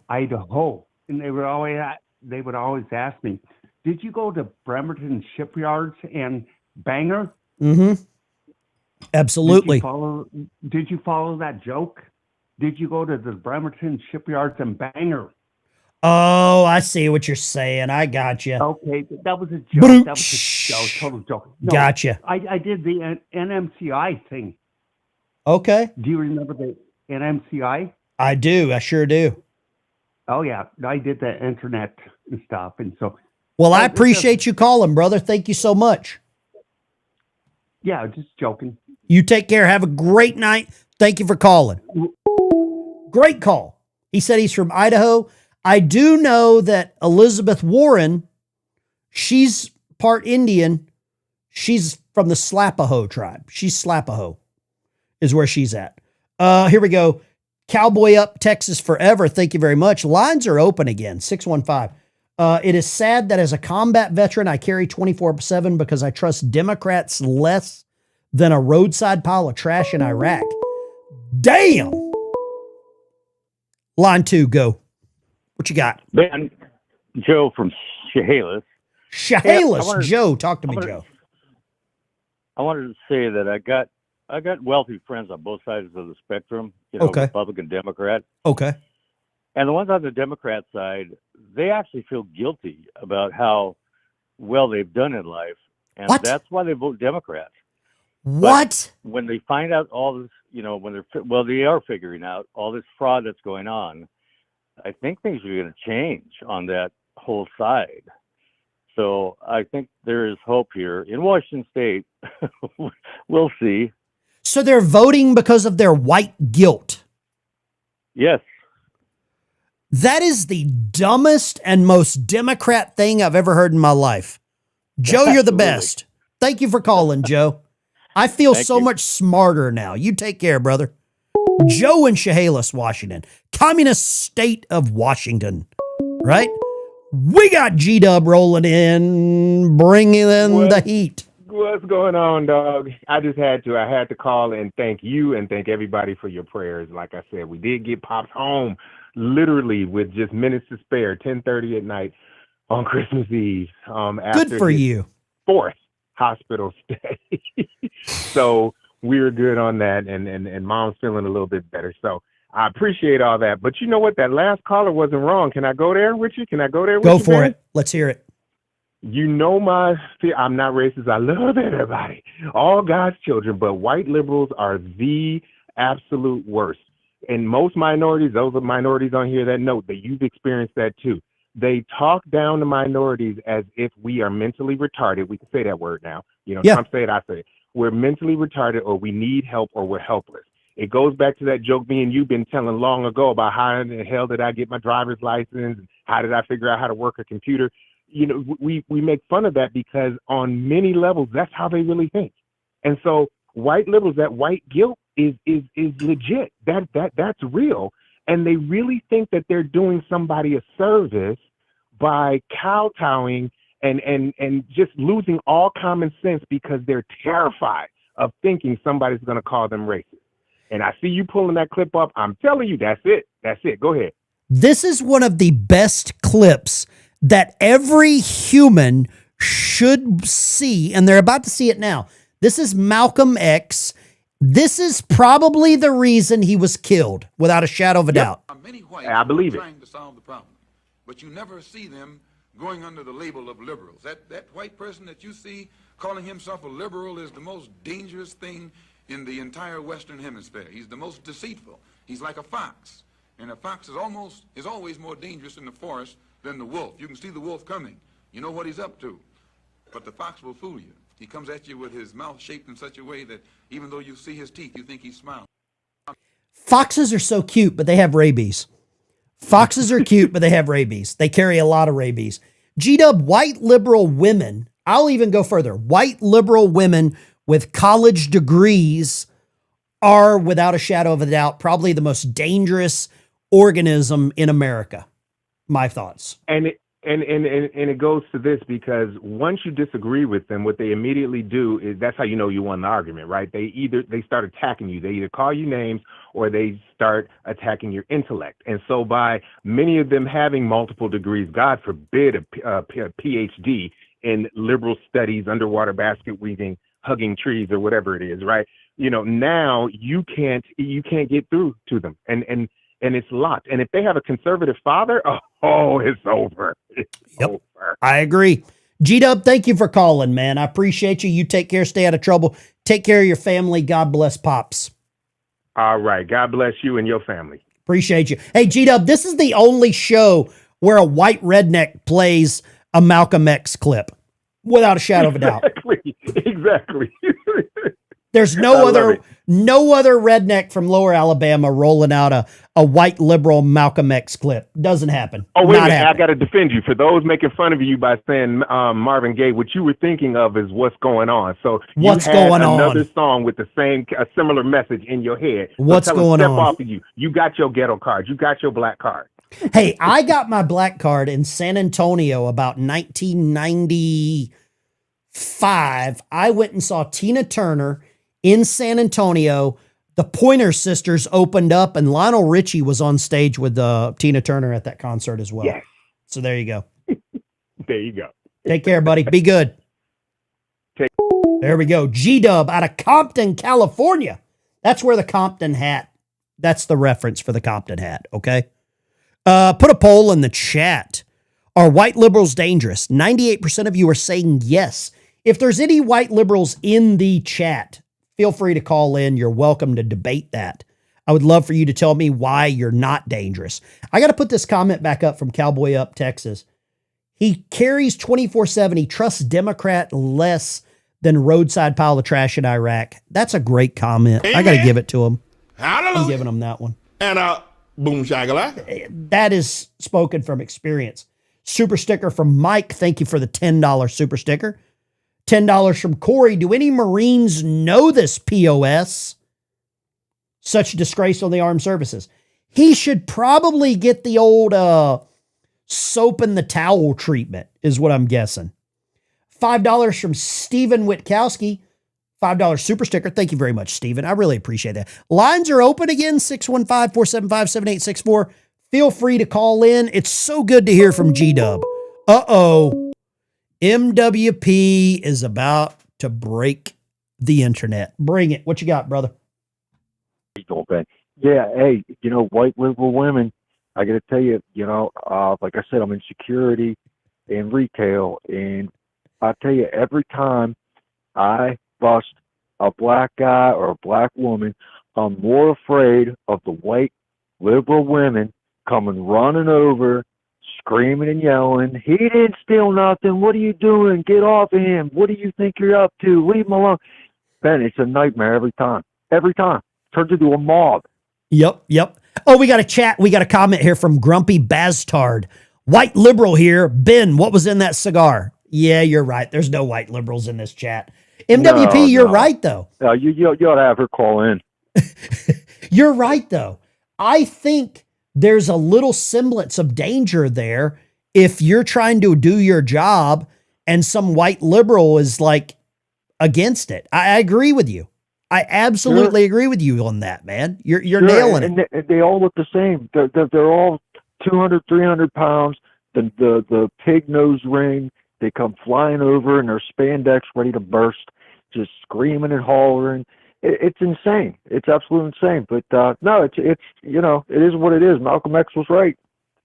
Idaho, and they would always ask me, did you go to Bremerton Shipyards and Bangor? Mm-hmm. Absolutely. Did you follow that joke? Did you go to the Bremerton Shipyards and Bangor? Oh, I see what you're saying. I got you. Okay, that was a joke. That was a joke, total joke. No, gotcha. I did the NMCI thing. Okay. Do you remember the NMCI? I do. I sure do. Oh, yeah. I did the internet and stuff. And so. Well, I appreciate you calling, brother. Thank you so much. Yeah, just joking. You take care. Have a great night. Thank you for calling. Great call. He said he's from Idaho. I do know that Elizabeth Warren, she's part Indian. She's from the Slapaho tribe. She's Slapaho is where she's at. Here we go. Cowboy Up, Texas Forever. Thank you very much. Lines are open again. 615. It is sad that as a combat veteran, I carry 24/7 because I trust Democrats less than a roadside pile of trash in Iraq. Damn. Line 2, go. What you got? Ben, Joe from Chehalis. Chehalis, Joe. Talk to me, Joe. I wanted to say that I got wealthy friends on both sides of the spectrum, Republican, Democrat. Okay. And the ones on the Democrat side, they actually feel guilty about how well they've done in life. And that's why they vote Democrat. What? But when they find out all this, they are figuring out all this fraud that's going on. I think things are going to change on that whole side. So I think there is hope here in Washington State. We'll see. So they're voting because of their white guilt. Yes. That is the dumbest and most Democrat thing I've ever heard in my life. Joe, you're the best. Thank you for calling, Joe. I feel so much smarter now. You take care, brother. Joe in Chehalis, Washington. Communist state of Washington. Right? We got G-Dub rolling in, bringing in the heat. What's going on, dog? I had to call and thank you and thank everybody for your prayers. Like I said, we did get Pops home literally with just minutes to spare, 10:30 at night on Christmas Eve. After Good for you. 4th hospital stay. So we were good on that, and Mom's feeling a little bit better. So I appreciate all that. But you know what? That last caller wasn't wrong. Can I go there with you? Can I go there with you? Go for it. Let's hear it. You know I'm not racist. I love everybody, all God's children, but white liberals are the absolute worst. And most minorities, those are minorities on here that note that you've experienced that too. They talk down to minorities as if we are mentally retarded. We can say that word now. Trump said, I say it. We're mentally retarded, or we need help, or we're helpless. It goes back to that joke me and you've been telling long ago about how in the hell did I get my driver's license? How did I figure out how to work a computer? We make fun of that because on many levels, that's how they really think. And so white liberals, that white guilt is legit. That's real. And they really think that they're doing somebody a service by kowtowing and just losing all common sense because they're terrified of thinking somebody's going to call them racist. And I see you pulling that clip up. I'm telling you, that's it. That's it. Go ahead. This is one of the best clips that every human should see, and they're about to see it now. This is Malcolm X. This is probably the reason he was killed, without a shadow of a doubt. I believe it. Trying to solve the problem, but you never see them going under the label of liberals. That white person that you see calling himself a liberal is the most dangerous thing in the entire Western Hemisphere. He's the most deceitful. He's like a fox. And a fox is always more dangerous in the forest than the wolf. You can see the wolf coming. You know what he's up to. But the fox will fool you. He comes at you with his mouth shaped in such a way that even though you see his teeth, you think he's smiling. Foxes are so cute, but they have rabies. Foxes are cute, but they have rabies. They carry a lot of rabies. G-Dub, white liberal women, I'll even go further. White liberal women with college degrees are, without a shadow of a doubt, probably the most dangerous organism in America. My thoughts. And it goes to this, because once you disagree with them, what they immediately do is, that's how you know you won the argument, right? They start attacking you. They either call you names or they start attacking your intellect. And so by many of them having multiple degrees, God forbid a PhD in liberal studies, underwater basket weaving, hugging trees, or whatever it is, right? You know, now you can't get through to them. And it's locked. And if they have a conservative father, oh, it's over. It's over. I agree. G-Dub, thank you for calling, man. I appreciate you. You take care. Stay out of trouble. Take care of your family. God bless Pops. All right. God bless you and your family. Appreciate you. Hey, G-Dub, this is the only show where a white redneck plays a Malcolm X clip, without a shadow of a doubt. Exactly. There's no other redneck from Lower Alabama rolling out a white liberal Malcolm X clip. Doesn't happen. Oh, wait a minute. Happening. I got to defend you. For those making fun of you by saying Marvin Gaye, what you were thinking of is What's Going On. So What's you had going on? Another song with a similar message in your head. So What's going step on? Off of you. You got your ghetto card. You got your black card. Hey, I got my black card in San Antonio about 1995. I went and saw Tina Turner in San Antonio. The Pointer Sisters opened up, and Lionel Richie was on stage with Tina Turner at that concert as well. Yes. So there you go. There you go. Take care, buddy. Be good. There we go. G-Dub out of Compton, California. That's where the Compton hat, that's the reference for the Compton hat, okay? Put a poll in the chat. Are white liberals dangerous? 98% of you are saying yes. If there's any white liberals in the chat, feel free to call in. You're welcome to debate that. I would love for you to tell me why you're not dangerous. I got to put this comment back up from Cowboy Up, Texas. He carries 24/7. He trusts Democrat less than roadside pile of trash in Iraq. That's a great comment. Amen. I got to give it to him. Hallelujah. I'm giving him that one. And boom shagalaka. That is spoken from experience. Super sticker from Mike. Thank you for the $10 super sticker. $10 from Corey. Do any Marines know this POS? Such disgrace on the armed services. He should probably get the old soap in the towel treatment, is what I'm guessing. $5 from Stephen Witkowski. $5 super sticker. Thank you very much, Stephen. I really appreciate that. Lines are open again, 615-475-7864. Feel free to call in. It's so good to hear from G-Dub. Uh-oh. MWP is about to break the internet. Bring it. What you got, brother? Yeah, hey, white liberal women, I got to tell you, like I said, I'm in security and retail, and I tell you, every time I bust a black guy or a black woman, I'm more afraid of the white liberal women coming running over, screaming and yelling, "He didn't steal nothing. What are you doing? Get off of him. What do you think you're up to? Leave him alone." Ben, it's a nightmare every time. Every time. Turns into a mob. Yep. Oh, we got a chat. We got a comment here from Grumpy Bastard. White liberal here. Ben, what was in that cigar? Yeah, you're right. There's no white liberals in this chat. MWP, you're right, though. You ought to have her call in. You're right, though. I think there's a little semblance of danger there if you're trying to do your job and some white liberal is like against it. I agree with you. I absolutely agree with you on that, man. You're nailing it. And they all look the same. They're all 200, 300 pounds. The pig nose ring. They come flying over in their spandex ready to burst, just screaming and hollering. It's insane. It's absolutely insane. But no, it's it is what it is. Malcolm X was right.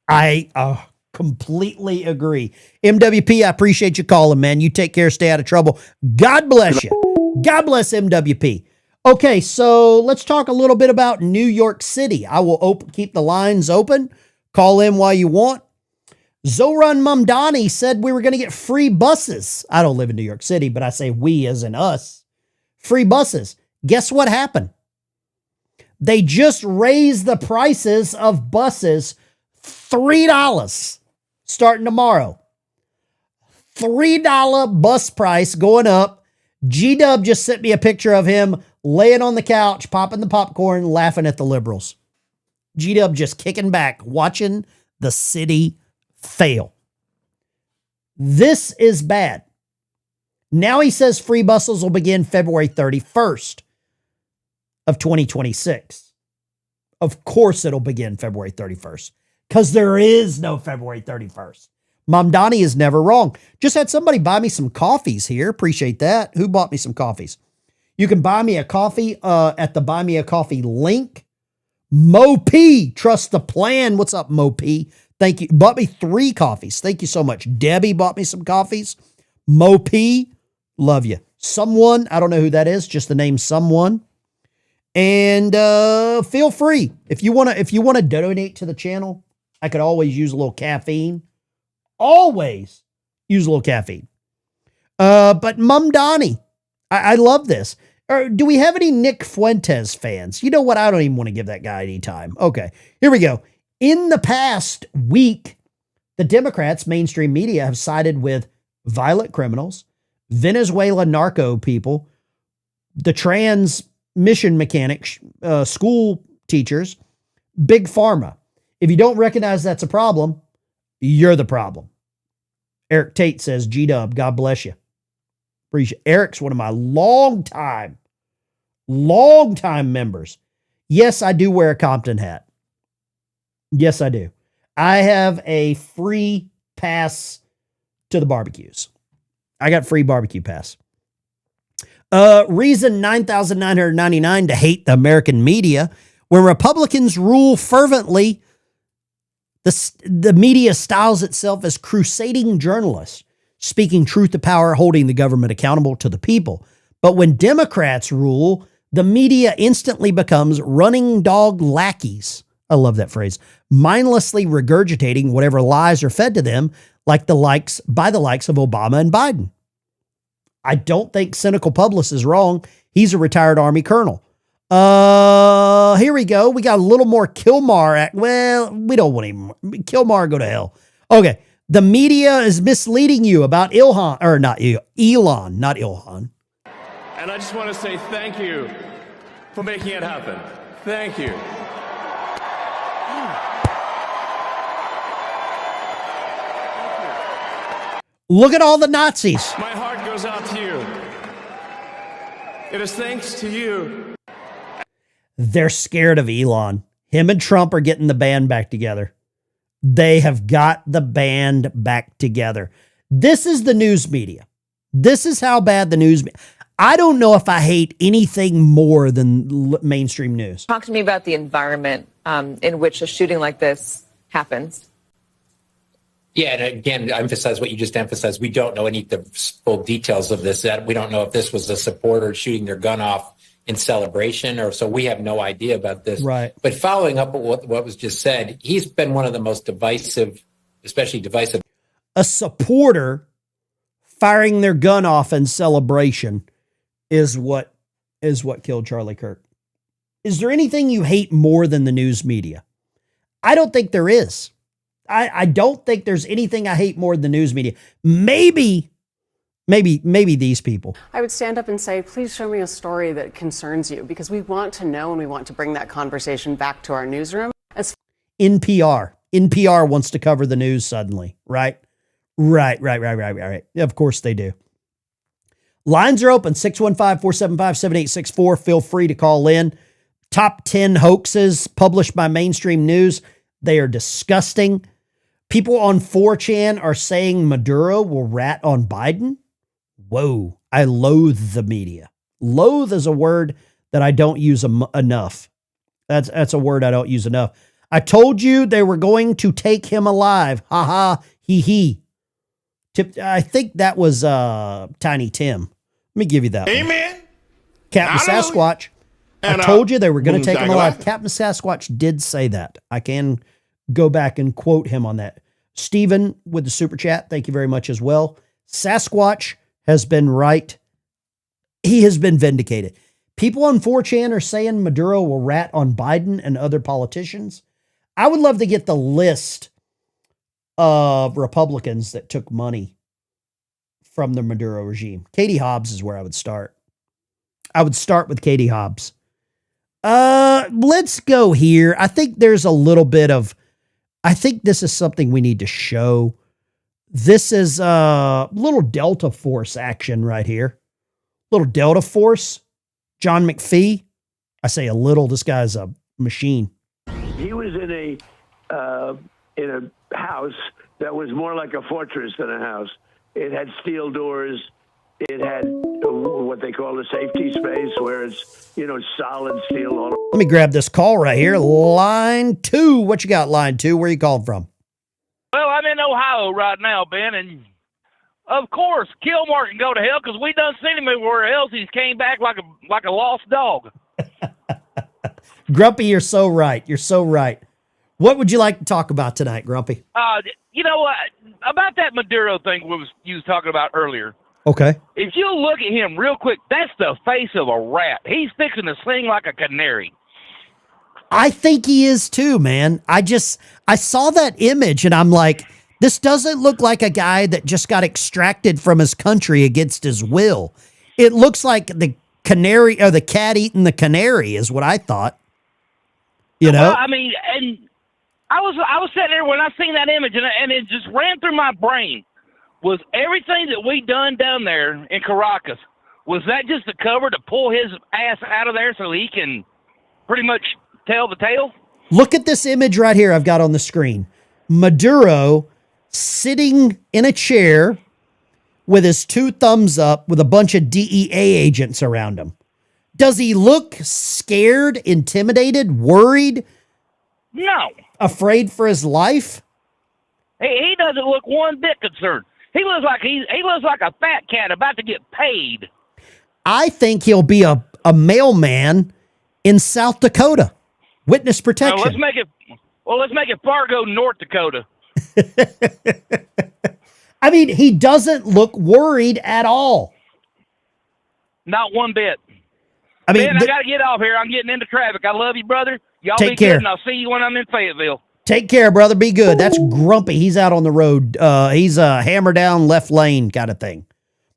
I completely agree. MWP, I appreciate you calling, man. You take care. Stay out of trouble. God bless you. God bless MWP. Okay, so let's talk a little bit about New York City. I will keep the lines open. Call in while you want. Zoran Mamdani said we were going to get free buses. I don't live in New York City, but I say we as in us. Free buses. Guess what happened? They just raised the prices of buses $3 starting tomorrow. $3 bus price going up. G-Dub just sent me a picture of him laying on the couch, popping the popcorn, laughing at the liberals. G-Dub just kicking back, watching the city fail. This is bad. Now he says free buses will begin February 31st of 2026. Of course it'll begin February 31st because there is no February 31st. Mamdani is never wrong. Just had somebody buy me some coffees here. Appreciate that. Who bought me some coffees? You can buy me a coffee at the Buy Me a Coffee link. Mo P, trust the plan. What's up, Mo P? Thank you. Bought me 3 coffees. Thank you so much. Debbie bought me some coffees. Mo P, love you. Someone, I don't know who that is, just the name someone. And feel free. If you want to donate to the channel, I could always use a little caffeine. Always use a little caffeine. But Mamdani, I love this. Do we have any Nick Fuentes fans? You know what? I don't even want to give that guy any time. Okay, here we go. In the past week, the Democrats, mainstream media, have sided with violent criminals, Venezuela narco people, the trans mission mechanics, school teachers, big pharma. If you don't recognize that's a problem, you're the problem. Eric Tate says, G-Dub, God bless you. Appreciate Eric's one of my long time members. Yes, I do wear a Compton hat. Yes, I do. I have a free pass to the barbecues. I got free barbecue pass. Reason 9,999 to hate the American media. When Republicans rule fervently, the media styles itself as crusading journalists, speaking truth to power, holding the government accountable to the people. But when Democrats rule, the media instantly becomes running dog lackeys. I love that phrase. Mindlessly regurgitating whatever lies are fed to them by the likes of Obama and Biden. I don't think cynical publicist is wrong. He's a retired Army colonel. Here we go. We got a little more Kilmar. Well, we don't want him. Kilmar, go to hell. Okay. The media is misleading you about Elon, not Ilhan. And I just want to say thank you for making it happen. Thank you. Look at all the Nazis. My heart goes out to you. It is thanks to you. They're scared of Elon. Him and Trump are getting the band back together. They have got the band back together. This is the news media. This is how bad the news media. I don't know if I hate anything more than mainstream news. Talk to me about the environment in which a shooting like this happens. Yeah, and again, emphasize what you just emphasized. We don't know any of the full details of this. We don't know if this was a supporter shooting their gun off in celebration, or so we have no idea about this. Right. But following up what was just said, he's been one of the most divisive, especially divisive. A supporter firing their gun off in celebration is what killed Charlie Kirk. Is there anything you hate more than the news media? I don't think there is. I don't think there's anything I hate more than the news media. Maybe these people. I would stand up and say, please show me a story that concerns you, because we want to know and we want to bring that conversation back to our newsroom. NPR wants to cover the news suddenly, right? Right. Of course they do. Lines are open, 615-475-7864. Feel free to call in. Top 10 hoaxes published by mainstream news. They are disgusting. People on 4chan are saying Maduro will rat on Biden. Whoa, I loathe the media. Loathe is a word that I don't use enough. That's a word I don't use enough. I told you they were going to take him alive. Ha ha, he. I think that was Tiny Tim. Let me give you that. Amen. Captain Sasquatch. And, I told you they were going boom to take him shakalaka. alive. Captain Sasquatch did say that. I can go back and quote him on that. Stephen with the super chat, thank you very much as well. Sasquatch has been right. He has been vindicated. People on 4chan are saying Maduro will rat on Biden and other politicians. I would love to get the list of Republicans that took money from the Maduro regime. Katie Hobbs is where I would start. I would start with Katie Hobbs. Let's go here. I think there's a little bit of, I think this is something we need to show. This is a little Delta Force action right here. Little Delta Force. John McPhee. I say a little, this guy's a machine. He was in a house that was more like a fortress than a house. It had steel doors. It had what they call a safety space where it's, solid steel all. Let me grab this call right here. Line 2. What you got, line 2? Where you calling from? Well, I'm in Ohio right now, Ben, and of course, Kilmore can go to hell because we done seen him everywhere else. He's came back like a lost dog. Grumpy, you're so right. You're so right. What would you like to talk about tonight, Grumpy? About that Maduro thing you was talking about earlier. Okay. If you look at him real quick, that's the face of a rat. He's fixing to sing like a canary. I think he is too, man. I saw that image and I'm like, this doesn't look like a guy that just got extracted from his country against his will. It looks like the canary or the cat eating the canary is what I thought. You know? Well, I mean, and I was sitting there when I seen that image and it just ran through my brain. Was everything that we done down there in Caracas, was that just a cover to pull his ass out of there so he can pretty much tell the tale? Look at this image right here I've got on the screen. Maduro sitting in a chair with his 2 thumbs up with a bunch of DEA agents around him. Does he look scared, intimidated, worried? No. Afraid for his life? He doesn't look one bit concerned. He looks like a fat cat about to get paid. I think he'll be a mailman in South Dakota. Witness protection. Let's make it Fargo, North Dakota. I mean, he doesn't look worried at all. Not one bit. I mean, Ben, I got to get off here. I'm getting into traffic. I love you, brother. Y'all Take be care. good, and I'll see you when I'm in Fayetteville. Take care, brother. Be good. That's Grumpy. He's out on the road. He's a hammer down left lane kind of thing.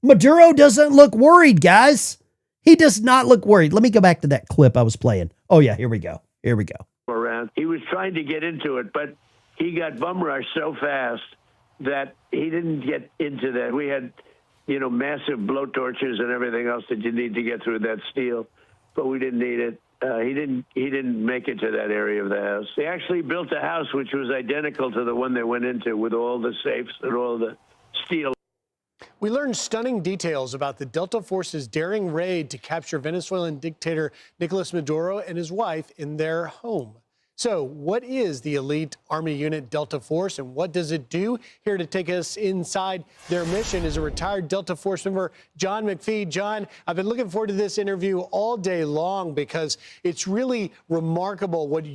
Maduro doesn't look worried, guys. He does not look worried. Let me go back to that clip I was playing. Oh, yeah. Here we go. Here we go. Around. He was trying to get into it, but he got bum rushed so fast that he didn't get into that. We had, massive blowtorches and everything else that you need to get through that steel, but we didn't need it. He didn't make it to that area of the house. They actually built a house which was identical to the one they went into with all the safes and all the steel. We learned stunning details about the Delta Force's daring raid to capture Venezuelan dictator Nicolas Maduro and his wife in their home. So what is the elite Army unit Delta Force and what does it do? Here to take us inside their mission is a retired Delta Force member, John McPhee. John, I've been looking forward to this interview all day long because it's really remarkable what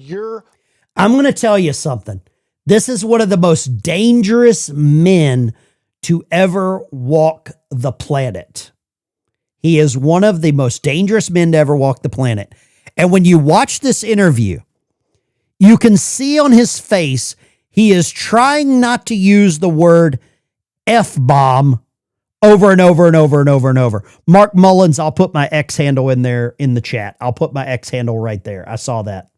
I'm going to tell you something. This is one of the most dangerous men to ever walk the planet. He is one of the most dangerous men to ever walk the planet. And when you watch this interview, you can see on his face, he is trying not to use the word F-bomb over and over and over and over and over. Mark Mullins, I'll put my X handle in there in the chat. I'll put my X handle right there. I saw that.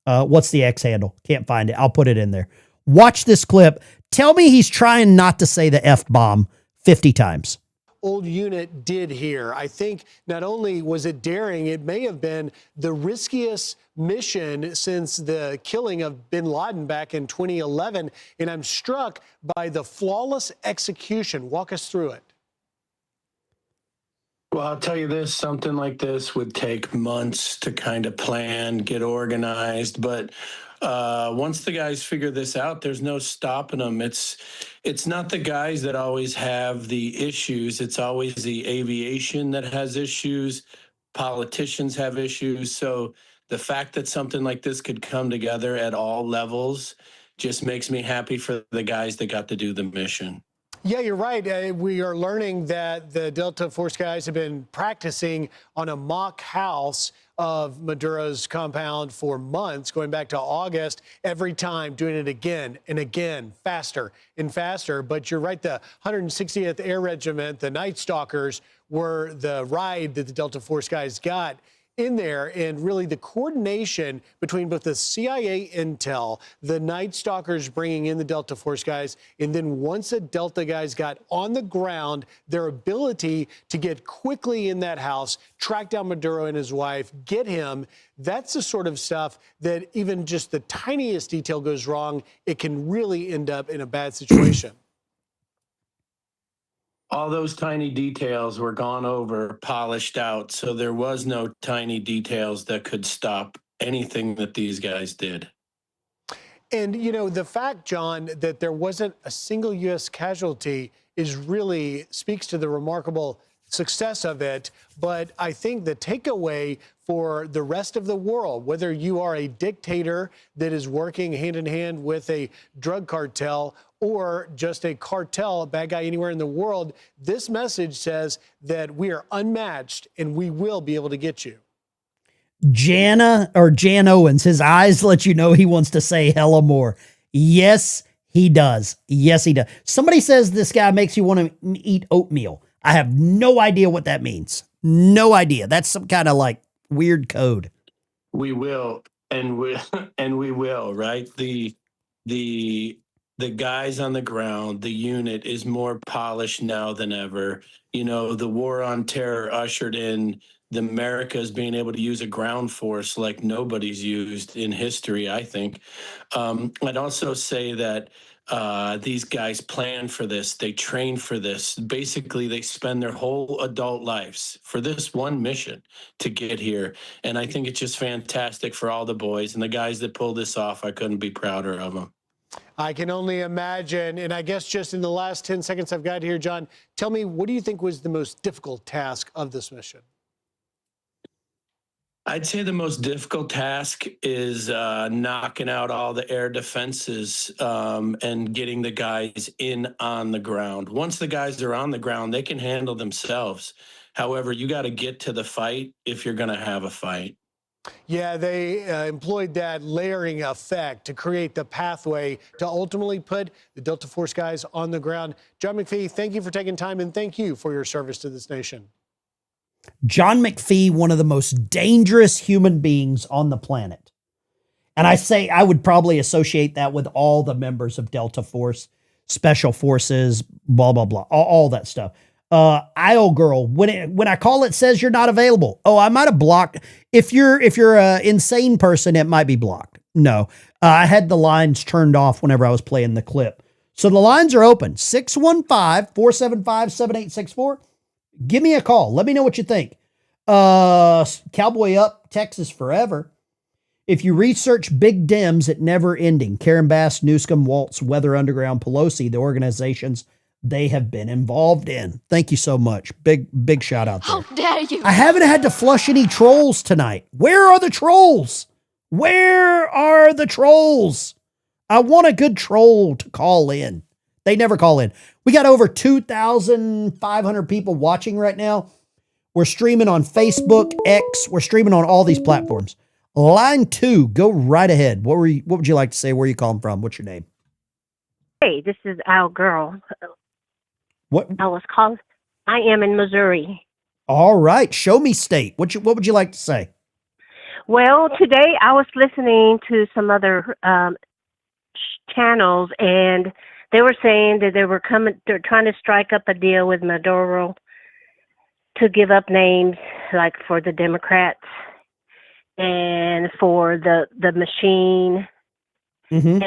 What's the X handle? Can't find it. I'll put it in there. Watch this clip. Tell me he's trying not to say the F-bomb 50 times. old unit did here. I think not only was it daring, it may have been the riskiest mission since the killing of bin Laden back in 2011. And I'm struck by the flawless execution. Walk us through it. Well, I'll tell you this, something like this would take months to kind of plan, get organized. But once the guys figure this out, there's no stopping them. It's not the guys that always have the issues. It's always the aviation that has issues. Politicians have issues. So the fact that something like this could come together at all levels just makes me happy for the guys that got to do the mission. Yeah, you're right. We are learning that the Delta Force guys have been practicing on a mock house of Maduro's compound for months, going back to August, every time doing it again and again, faster and faster. But you're right, the 160th Air Regiment, the Night Stalkers, were the ride that the Delta Force guys got in there, and really the coordination between both the CIA intel, the Night Stalkers bringing in the Delta Force guys, and then once the Delta guys got on the ground, their ability to get quickly in that house, track down Maduro and his wife, get him, that's the sort of stuff that even just the tiniest detail goes wrong, it can really end up in a bad situation. All those tiny details were gone over, polished out, so there was no tiny details that could stop anything that these guys did. And, you know, the fact, John, that there wasn't a single U.S. casualty is really speaks to the remarkable success of it. But I think the takeaway for the rest of the world, whether you are a dictator that is working hand in hand with a drug cartel or just a cartel, a bad guy anywhere in the world, this message says that we are unmatched and we will be able to get you. Jan Owens, his eyes let you know he wants to say hella more. Yes, he does. Yes, he does. Somebody says this guy makes you want to eat oatmeal. I have no idea what that means. No idea. That's some kind of like weird code. We will, and we will, right? The guys on the ground, the unit is more polished now than ever. You know, the war on terror ushered in the Americas being able to use a ground force like nobody's used in history, I think. I'd also say that these guys plan for this. They train for this. Basically, they spend their whole adult lives for this one mission to get here. And I think it's just fantastic for all the boys and the guys that pulled this off. I couldn't be prouder of them. I can only imagine. And I guess just in the last 10 seconds I've got here, John, tell me, what do you think was the most difficult task of this mission? I'd say the most difficult task is knocking out all the air defenses and getting the guys in on the ground. Once the guys are on the ground, they can handle themselves. However, you got to get to the fight if you're going to have a fight. Yeah, they employed that layering effect to create the pathway to ultimately put the Delta Force guys on the ground. John McPhee, thank you for taking time, and thank you for your service to this nation. John McPhee, one of the most dangerous human beings on the planet. And I say I would probably associate that with all the members of Delta Force, Special Forces, blah, blah, blah, all that stuff. Isle Girl, when I call, it says you're not available. Oh, I might have blocked. If you're an insane person, it might be blocked. No, I had the lines turned off whenever I was playing the clip. So the lines are open. 615-475-7864. Give me a call. Let me know what you think. Cowboy Up, Texas Forever. If you research Big Dems at Never Ending, Karen Bass, Newscomb, Waltz, Weather Underground, Pelosi, the organizations they have been involved in. Thank you so much. Big shout out there. How dare you? I haven't had to flush any trolls tonight. Where are the trolls? Where are the trolls? I want a good troll to call in. They never call in. We got over 2,500 people watching right now. We're streaming on Facebook, X. We're streaming on all these platforms. Line 2, go right ahead. What would you like to say? Where are you calling from? What's your name? Hey, this is Al Girl. What? I am in Missouri. All right. Show me state. What would you like to say? Well, today I was listening to some other channels, and they were saying that they're trying to strike up a deal with Maduro to give up names, like for the Democrats and for the machine. Mm-hmm.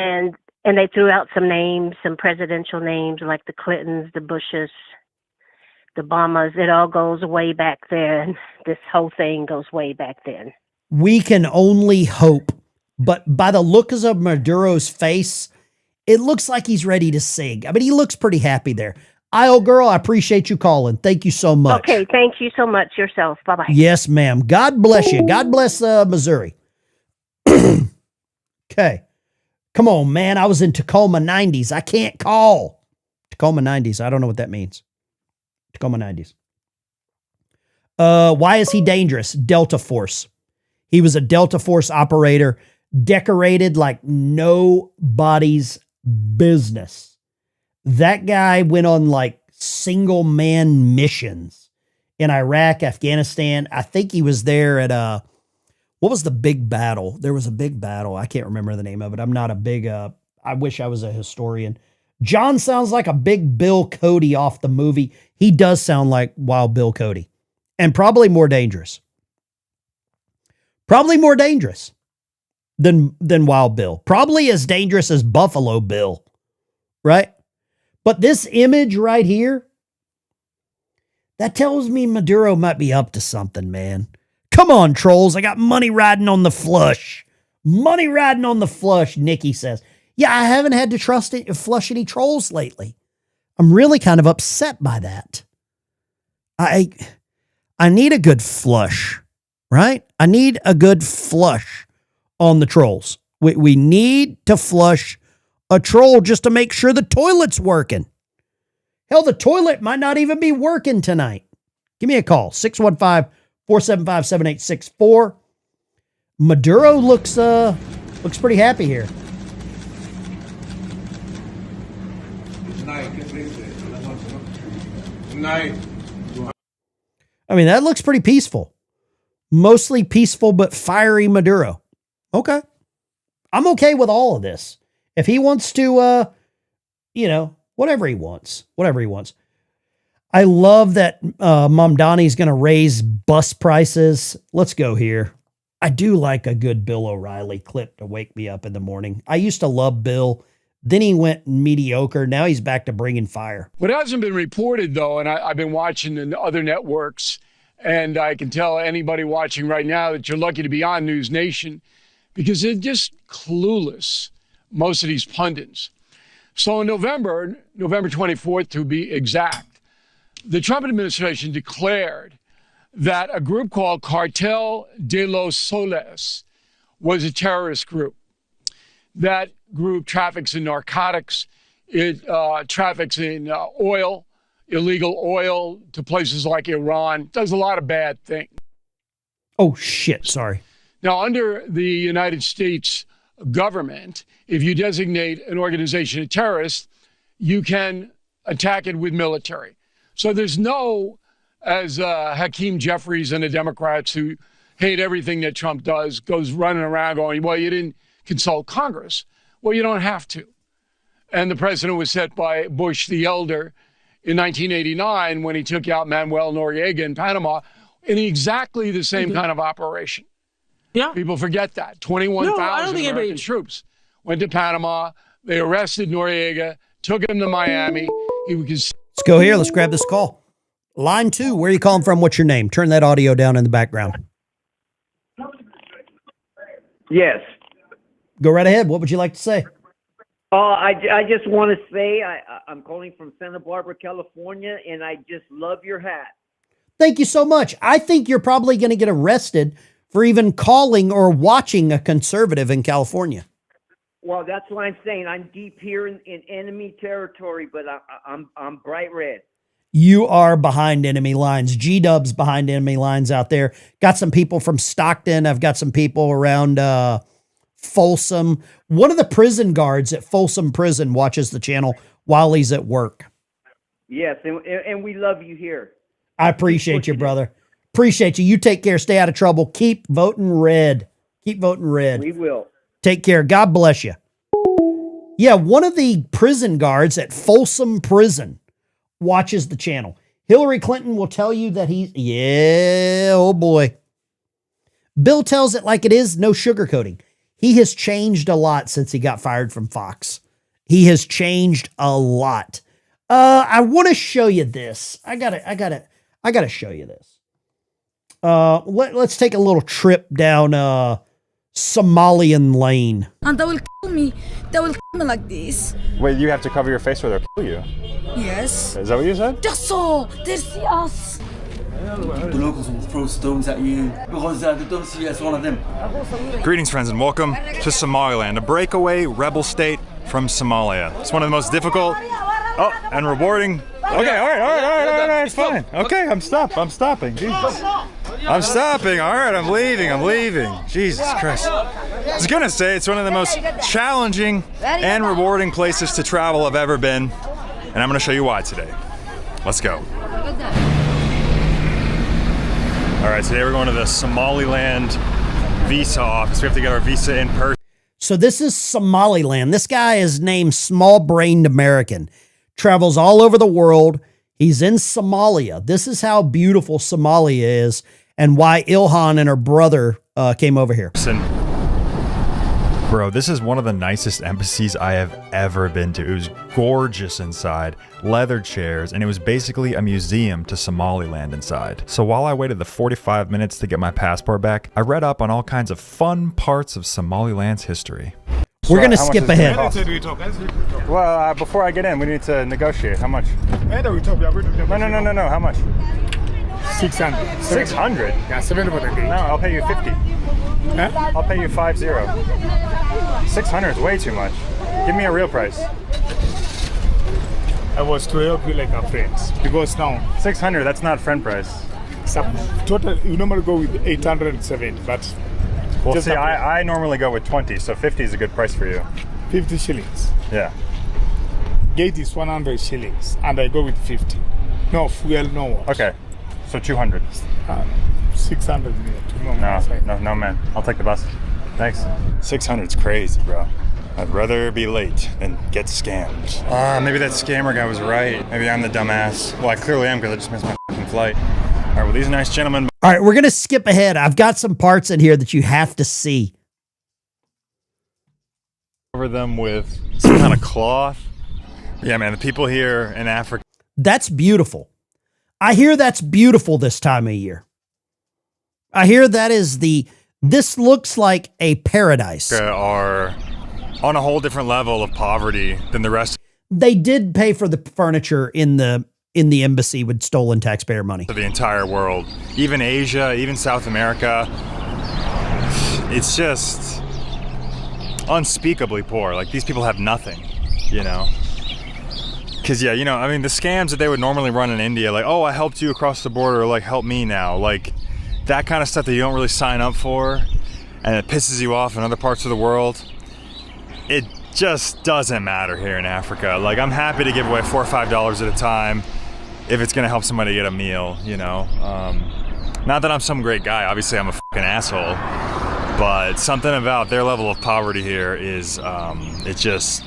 And they threw out some names, some presidential names, like the Clintons, the Bushes, the Obamas. It all goes way back then. This whole thing goes way back then. We can only hope. But by the looks of Maduro's face, it looks like he's ready to sing. I mean, he looks pretty happy there. Io girl, I appreciate you calling. Thank you so much. Okay, thank you so much yourself. Bye-bye. Yes, ma'am. God bless you. God bless Missouri. Okay. Come on, man. I was in Tacoma 90s. I can't call. Tacoma 90s. I don't know what that means. Tacoma 90s. Why is he dangerous? Delta Force. He was a Delta Force operator, decorated like nobody's business. That guy went on like single man missions in Iraq, Afghanistan. I think he was there at what was the big battle? There was a big battle. I can't remember the name of it. I'm not a big I wish I was a historian. John sounds like a big Bill Cody off the movie. He does sound like Wild Bill Cody. And probably more dangerous. Probably more dangerous than Wild Bill. Probably as dangerous as Buffalo Bill. Right? But this image right here, that tells me Maduro might be up to something, man. Come on, trolls. I got money riding on the flush. Money riding on the flush, Nikki says. Yeah, I haven't had to flush any trolls lately. I'm really kind of upset by that. I need a good flush, right? I need a good flush on the trolls. We need to flush a troll just to make sure the toilet's working. Hell, the toilet might not even be working tonight. Give me a call, 615-475-7864. Maduro looks pretty happy here. I mean, that looks pretty peaceful. Mostly peaceful, but fiery Maduro. Okay. I'm okay with all of this. If he wants to, whatever he wants. I love that Mamdani's going to raise bus prices. Let's go here. I do like a good Bill O'Reilly clip to wake me up in the morning. I used to love Bill. Then he went mediocre. Now he's back to bringing fire. What hasn't been reported, though, and I've been watching the other networks, and I can tell anybody watching right now that you're lucky to be on News Nation because they're just clueless, most of these pundits. So in November 24th to be exact, the Trump administration declared that a group called Cartel de los Soles was a terrorist group. That group traffics in narcotics. It traffics in oil, illegal oil to places like Iran. Does a lot of bad things. Oh, shit. Sorry. Now, under the United States government, if you designate an organization a terrorist, you can attack it with military. So there's no, as Hakeem Jeffries and the Democrats who hate everything that Trump does, goes running around going, well, you didn't consult Congress. Well, you don't have to. And the president was set by Bush the Elder in 1989 when he took out Manuel Noriega in Panama in exactly the same kind of operation. Yeah. People forget that. 21,000 American troops went to Panama. They arrested Noriega, took him to Miami. Let's go here. Let's grab this call. Line 2, where are you calling from? What's your name? Turn that audio down in the background. Yes. Go right ahead. What would you like to say? I just want to say I'm calling from Santa Barbara, California, and I just love your hat. Thank you so much. I think you're probably going to get arrested for even calling or watching a conservative in California. Well, that's what I'm saying. I'm deep here in enemy territory, but I'm bright red. You are behind enemy lines. G-Dub's behind enemy lines out there. Got some people from Stockton. I've got some people around Folsom. One of the prison guards at Folsom Prison watches the channel while he's at work. Yes, and we love you here. I appreciate you, brother. Appreciate you. You take care. Stay out of trouble. Keep voting red. Keep voting red. We will. Take care. God bless you. Yeah, one of the prison guards at Folsom Prison watches the channel. Hillary Clinton will tell you that oh boy. Bill tells it like it is, no sugarcoating. He has changed a lot since he got fired from Fox. He has changed a lot. I want to show you this. I gotta show you this. Let's take a little trip down Somalian lane. انت والمي they will come like this. Wait, you have to cover your face or they'll kill you. Yes. Is that what you said? Just so they see us. The locals will throw stones at you because they don't see you as one of them. Greetings, friends, and welcome to Somaliland, a breakaway rebel state from Somalia. It's one of the most difficult, and rewarding. Okay, all right, it's fine. Okay, I'm stopping. Jesus. I'm stopping. All right, I'm leaving. Jesus Christ. I was gonna say it's one of the most challenging and rewarding places to travel I've ever been, and I'm gonna show you why today. Let's go. All right, today we're going to the Somaliland visa office. We have to get our visa in person. So this is Somaliland. This guy is named Small Brained American. Travels all over the world. He's in Somalia. This is how beautiful Somalia is and why Ilhan and her brother came over here. Bro, this is one of the nicest embassies I have ever been to. It was gorgeous inside, leather chairs, and it was basically a museum to Somaliland inside. So while I waited the 45 minutes to get my passport back, I read up on all kinds of fun parts of Somaliland's history. We're going to skip ahead. Well, before I get in, we need to negotiate. How much? No. How much? 600. 600? Yeah, 700 again. No, I'll pay you 50. Huh? I'll pay you 50. 600 is way too much. Give me a real price. I was to help you like a friend because now 600. That's not friend price. Total, you normally go with 870, but well, see, I normally go with 20, so 50 is a good price for you. 50 shillings. Yeah. Gate is 100 shillings, and I go with 50. No fuel, no water. Okay, so 200. 600. No, man. I'll take the bus. Thanks. 600's crazy, bro. I'd rather be late than get scammed. Maybe that scammer guy was right. Maybe I'm the dumbass. Well, I clearly am because I just missed my fucking flight. All right, well, these nice gentlemen. All right, we're going to skip ahead. I've got some parts in here that you have to see. Cover them with some kind of cloth. Yeah, man, the people here in Africa. That's beautiful. I hear that's beautiful this time of year. I hear that is this looks like a paradise. Are on a whole different level of poverty than the rest. They did pay for the furniture in the embassy with stolen taxpayer money. Of the entire world, even Asia, even South America. It's just unspeakably poor. Like, these people have nothing, you know? Because, yeah, you know, I mean, the scams that they would normally run in India, like, oh, I helped you across the border, like, help me now. Like, that kind of stuff that you don't really sign up for, and it pisses you off in other parts of the world. It just doesn't matter here in Africa. Like, I'm happy to give away $4 or $5 at a time if it's going to help somebody get a meal, you know? Not that I'm some great guy. Obviously, I'm a fucking asshole. But something about their level of poverty here is, it just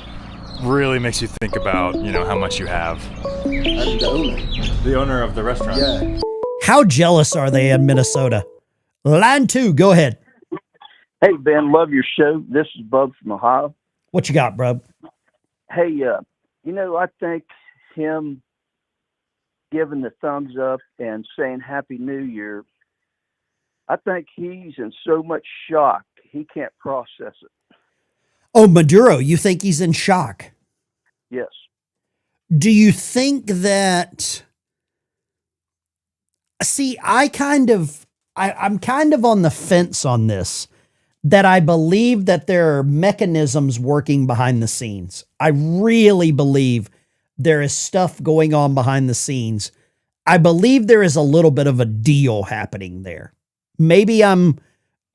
really makes you think about, you know, how much you have. I'm the owner. The owner of the restaurant? Yeah. How jealous are they in Minnesota? Line 2, go ahead. Hey, Ben, love your show. This is Bub from Ohio. What you got, bro? Hey, you know, I think him giving the thumbs up and saying Happy New Year, I think he's in so much shock, he can't process it. Oh, Maduro, you think he's in shock? Yes. Do you think that... See, I'm kind of on the fence on this, that I believe that there are mechanisms working behind the scenes. I really believe there is stuff going on behind the scenes. I believe there is a little bit of a deal happening there. Maybe I'm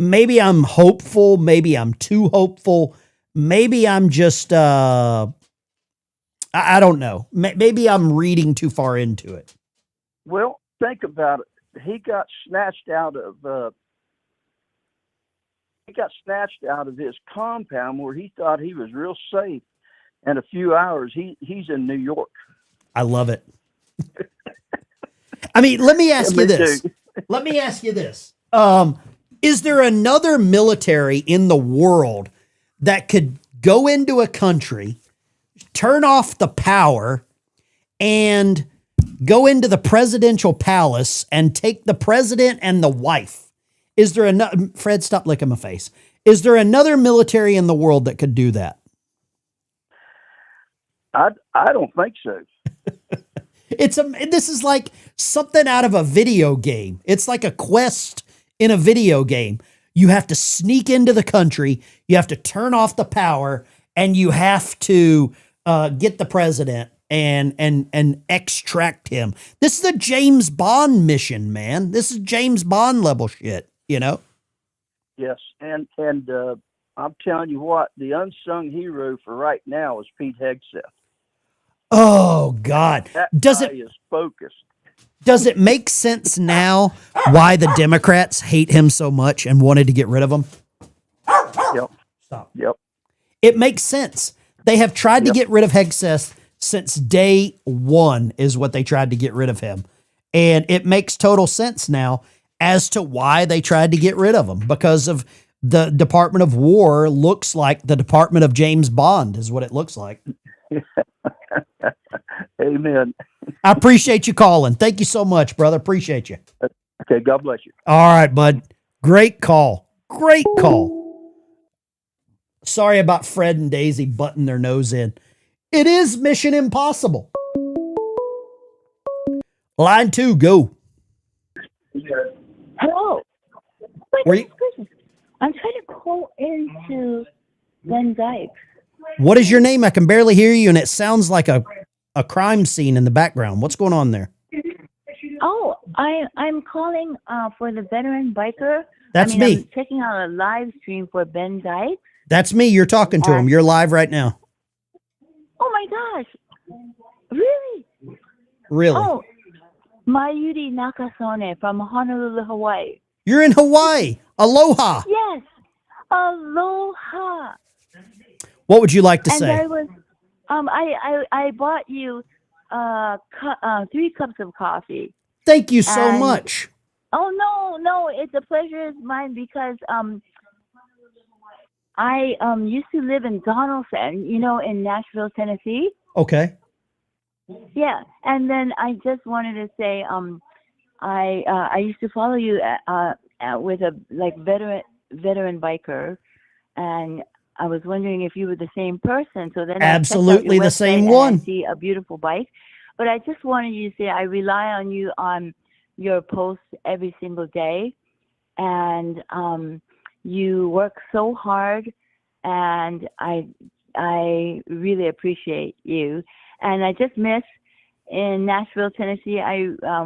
hopeful. Maybe I'm too hopeful. Maybe I'm just, I don't know. Maybe I'm reading too far into it. Well, think about it. He got snatched out of his compound where he thought he was real safe. In a few hours, he's in New York. I love it. I mean, let me ask you this. Let me ask you this. Is there another military in the world that could go into a country, turn off the power, and go into the presidential palace and take the president and the wife? Is there Fred, stop licking my face. Is there another military in the world that could do that? I don't think so. This is like something out of a video game. It's like a quest in a video game. You have to sneak into the country, you have to turn off the power, and you have to get the president and extract him. This is a James Bond mission, man. This is James Bond level shit, you know? Yes, and I'm telling you what, the unsung hero for right now is Pete Hegseth. Oh God. That Does guy it is focused. Does it make sense now why the Democrats hate him so much and wanted to get rid of him? Yep. Stop. Yep. It makes sense. They have tried to get rid of Hegseth since day one is what they tried to get rid of him. And it makes total sense now as to why they tried to get rid of him, because of the Department of War looks like the Department of James Bond is what it looks like. Amen. I appreciate you calling. Thank you so much, brother. Appreciate you. Okay, God bless you. All right, bud. Great call. Great call. Sorry about Fred and Daisy butting their nose in. It is Mission Impossible. Line 2, go. Hello. Were you, I'm trying to call into Van Dyke. what is your name? I can barely hear you, and it sounds like a crime scene in the background. What's going on there? Oh, I'm calling for the veteran biker. That's me. I'm checking out a live stream for Ben Dyke. That's me. You're talking to him. You're live right now. Oh my gosh. Really? Really? Oh, Mayuri Nakasone from Honolulu, Hawaii. You're in Hawaii. Aloha. Yes. Aloha. What would you like to And say? I was I bought you 3 cups of coffee. Thank you so And- much. Oh no, it's a pleasure is mine because I used to live in Donaldson, in Nashville, Tennessee. Okay. Yeah, and then I just wanted to say I used to follow you with a veteran biker, and I was wondering if you were the same person. So then Absolutely I the checked out same your website one. And I see a beautiful bike, but I just wanted you to say I rely on you on your posts every single day, and you work so hard, and I really appreciate you. And I just missed in Nashville, Tennessee.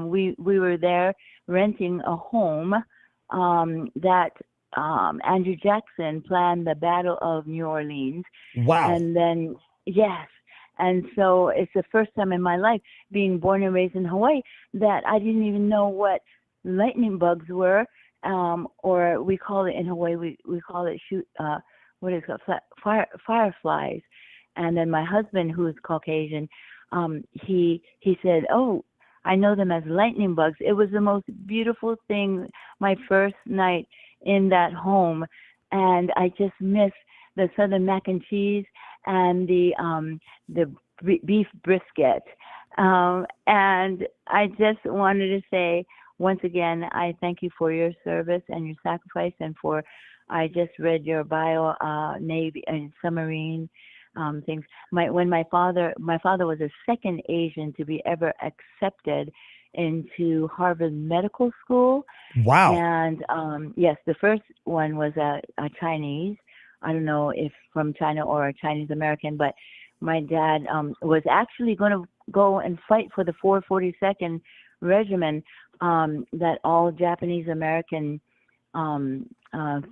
We were there renting a home that Andrew Jackson planned the Battle of New Orleans. Wow. And then yes. And so it's the first time in my life, being born and raised in Hawaii, that I didn't even know what lightning bugs were, or we call it in Hawaii, we call it what is it, fireflies. And then my husband, who is Caucasian, he said, "Oh, I know them as lightning bugs." It was the most beautiful thing, my first night in that home, and I just miss the Southern mac and cheese and the beef brisket. And I just wanted to say once again, I thank you for your service and your sacrifice, and I just read your bio, Navy and submarine things. My father was the second Asian to be ever accepted into Harvard Medical School. Wow. And yes, the first one was a Chinese. I don't know if from China or a Chinese American, but my dad was actually going to go and fight for the 442nd Regiment, that all Japanese American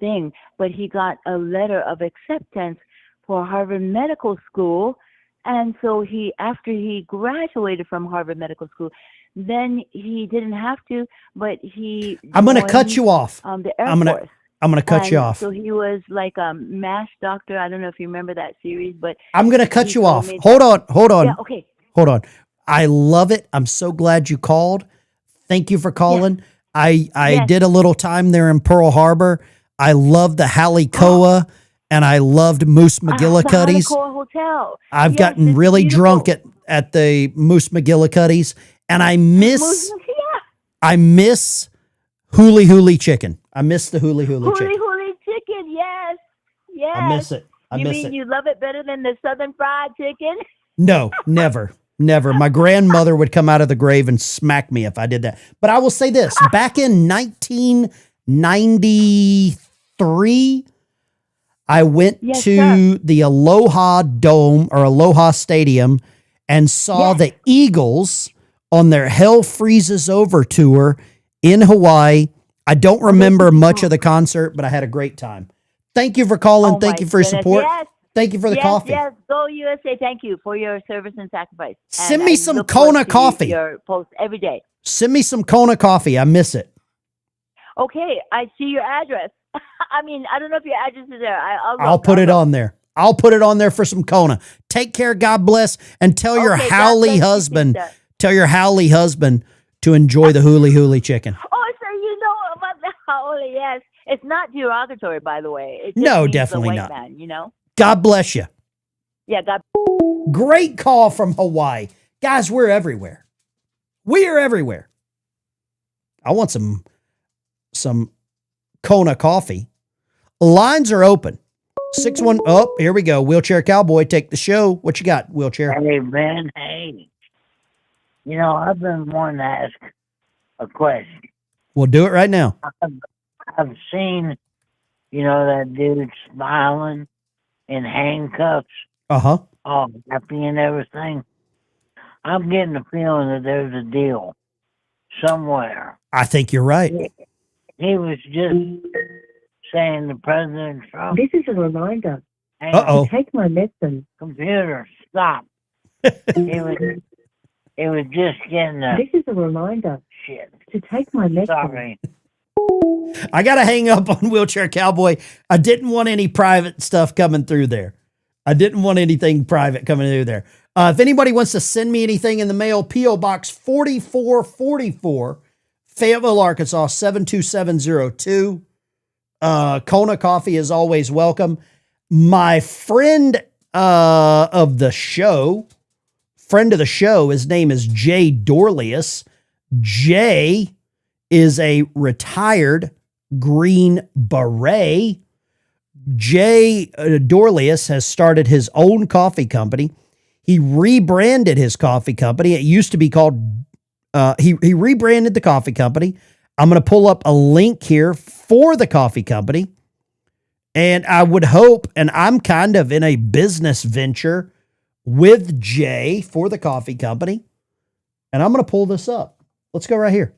thing. But he got a letter of acceptance for Harvard Medical School, and so after he graduated from Harvard Medical School, then he didn't have to, but he. I'm going to cut you off. The Air I'm Force. going to cut you off. So he was like a MASH doctor. I don't know if you remember that series, but I'm going to cut you off. me Hold that- on. Yeah, okay. Hold on. I love it. I'm so glad you called. Thank you for calling. I Yes. did a little time there in Pearl Harbor. I loved the Halikoa, and I loved Moose McGillicuddy's. The Hanakoa Hotel. I've Yes, gotten it's really beautiful. drunk at the Moose McGillicuddy's, and I miss Huli Huli chicken. I miss the Huli Huli Huli chicken. Huli chicken, yes. I miss it. I you miss mean it. you love it better than the Southern fried chicken? No, never. Never. My grandmother would come out of the grave and smack me if I did that. But I will say this, back in 1993, I went to the Aloha Dome or Aloha Stadium and saw the Eagles on their Hell Freezes Over tour in Hawaii. I don't remember much of the concert, but I had a great time. Thank you for calling. Thank you for your support. Yes. Thank you for the coffee. Yes, go USA. Thank you for your service and sacrifice. Send And me I some look forward Kona to coffee. Your post every day. Send me some Kona coffee. I miss it. Okay, I see your address. I mean, I don't know if your address is there. I'll put it on there. I'll put it on there for some Kona. Take care. God bless. And tell your Howley husband, to enjoy the hooly hooly chicken. Oh, so you know about the Howley, yes. It's not derogatory, by the way. It just No, means definitely the not. white man, you know? God bless you. Yeah, God. Great call from Hawaii. Guys, we're everywhere. We are everywhere. I want some Kona coffee. Lines are open. 6-1. Oh, here we go. Wheelchair Cowboy, take the show. What you got, Wheelchair? Hey, Ben. Hey. You know, I've been wanting to ask a question. We'll do it right now. I've seen, you know, that dude smiling in handcuffs, Uh-huh. all happy and everything. I'm getting the feeling that there's a deal somewhere. I think you're right. He was just saying to President Trump. This is a reminder. Uh-oh. To take my medicine. Computer, stop. It was just getting a... This is a reminder. Shit. To take my medicine. Sorry. I got to hang up on Wheelchair Cowboy. I didn't want any private stuff coming through there. I didn't want anything private coming through there. If anybody wants to send me anything in the mail, P.O. Box 4444, Fayetteville, Arkansas, 72702. Kona coffee is always welcome. My friend of the show, his name is Jay Dorlius. Jay is a retired Green Beret. Jay Dorlius has started his own coffee company. He rebranded his coffee company. It used to be called, he rebranded the coffee company. I'm going to pull up a link here for the coffee company. And I would hope, and I'm kind of in a business venture with Jay for the coffee company. And I'm going to pull this up. Let's go right here.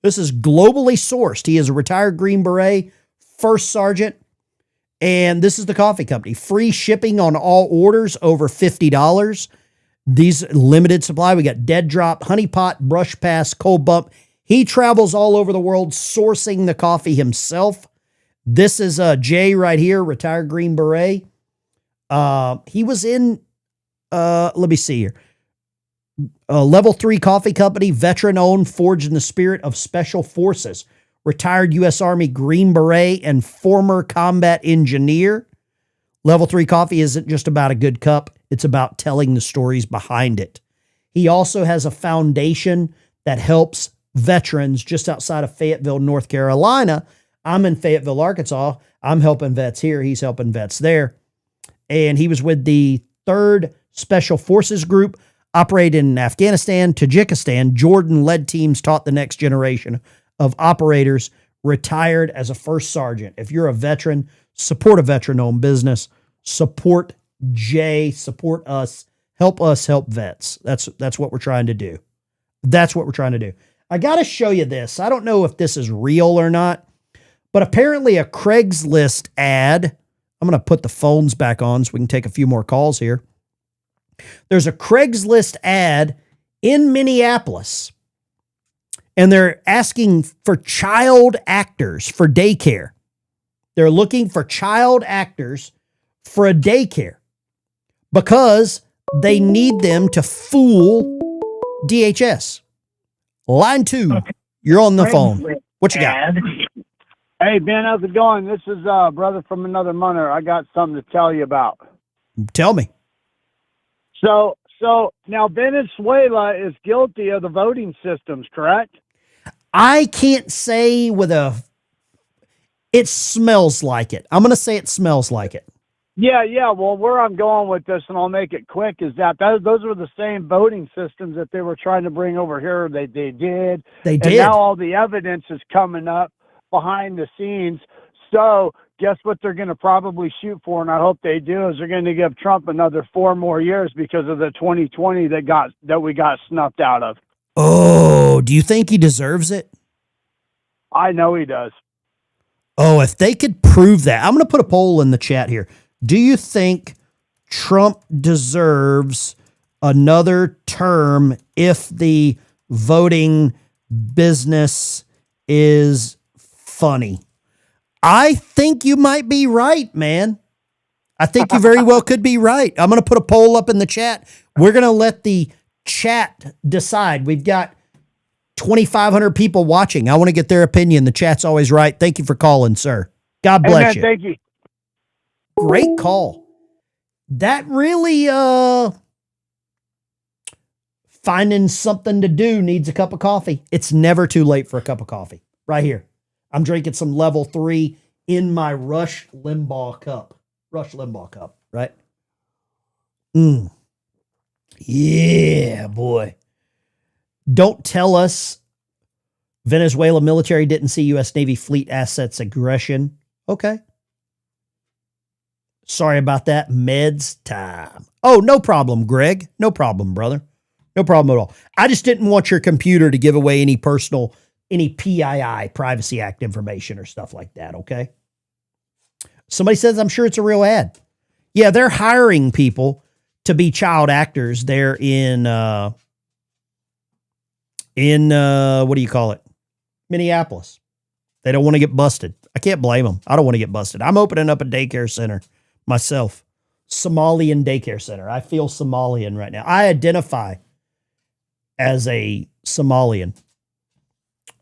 This is globally sourced. He is a retired Green Beret, first sergeant. And this is the coffee company. Free shipping on all orders over $50. These limited supply. We got Dead Drop, Honey Pot, Brush Pass, Cold Bump. He travels all over the world sourcing the coffee himself. This is Jay right here, retired Green Beret. He was in, let me see here. Level 3 coffee company, veteran owned, forged in the spirit of special forces. Retired U.S. Army Green Beret and former combat engineer. Level 3 coffee isn't just about a good cup. It's about telling the stories behind it. He also has a foundation that helps veterans just outside of Fayetteville, North Carolina. I'm in Fayetteville, Arkansas. I'm helping vets here. He's helping vets there. And he was with the 3rd Special Forces Group, operated in Afghanistan, Tajikistan. Jordan led teams, taught the next generation of operators, retired as a first sergeant. If you're a veteran, support a veteran-owned business. Support Jay. Support us. Help vets. That's what we're trying to do. That's what we're trying to do. I got to show you this. I don't know if this is real or not, but apparently a Craigslist ad. I'm going to put the phones back on so we can take a few more calls here. There's a Craigslist ad in Minneapolis, and they're asking for child actors for daycare. They're looking for child actors for a daycare because they need them to fool DHS. Line 2, you're on the phone. What you got? Hey, Ben, how's it going? This is brother from another mother. I got something to tell you about. Tell me. So now Venezuela is guilty of the voting systems, correct? I can't say it smells like it. I'm going to say it smells like it. Yeah. Well, where I'm going with this, and I'll make it quick, is that those were the same voting systems that they were trying to bring over here. They did. They And did. now all the evidence is coming up behind the scenes. So guess what they're going to probably shoot for, and I hope they do, is they're going to give Trump another 4 more years because of the 2020 that we got snuffed out of. Oh, do you think he deserves it? I know he does. Oh, if they could prove that. I'm going to put a poll in the chat here. Do you think Trump deserves another term if the voting business is funny? I think you might be right, man. I think you very well could be right. I'm going to put a poll up in the chat. We're going to let the chat decide. We've got 2,500 people watching. I want to get their opinion. The chat's always right. Thank you for calling, sir. God bless you. Thank you. Great call. That really finding something to do needs a cup of coffee. It's never too late for a cup of coffee. Right here. I'm drinking some level 3 in my Rush Limbaugh cup. Rush Limbaugh cup, right? Yeah, boy. Don't tell us Venezuela military didn't see U.S. Navy fleet assets aggression. Okay. Sorry about that. Meds time. Oh, no problem, Greg. No problem, brother. No problem at all. I just didn't want your computer to give away any PII, Privacy Act information or stuff like that, okay? Somebody says, I'm sure it's a real ad. Yeah, they're hiring people to be child actors there in what do you call it? Minneapolis. They don't want to get busted. I can't blame them. I don't want to get busted. I'm opening up a daycare center myself. Somalian daycare center. I feel Somalian right now. I identify as a Somalian.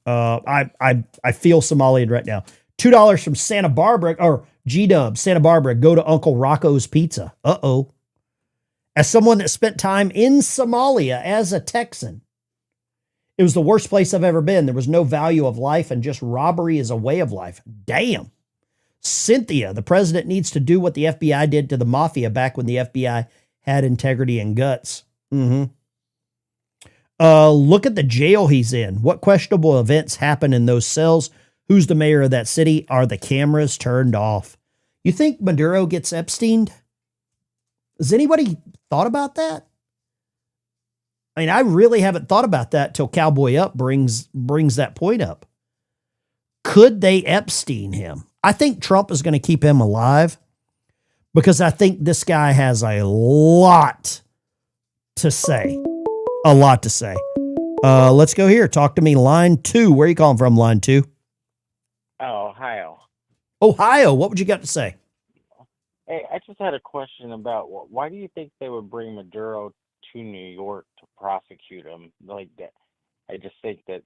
I feel Somalian right now. $2 from Santa Barbara, or G-Dub, Santa Barbara. Go to Uncle Rocco's Pizza. Uh-oh. As someone that spent time in Somalia as a Texan, it was the worst place I've ever been. There was no value of life and just robbery is a way of life. Damn. Cynthia, the president needs to do what the FBI did to the mafia back when the FBI had integrity and guts. Mm-hmm. Look at the jail he's in. What questionable events happen in those cells? Who's the mayor of that city? Are the cameras turned off? You think Maduro gets Epsteined? Has anybody thought about that? I mean, I really haven't thought about that till Cowboy Up brings that point up. Could they Epstein him? I think Trump is going to keep him alive because I think this guy has a lot to say. A lot to say. Let's go here. Talk to me. Line 2. Where are you calling from, line 2? Ohio. Ohio. What would you got to say? Hey, I just had a question about why do you think they would bring Maduro to New York to prosecute him like that? I just think that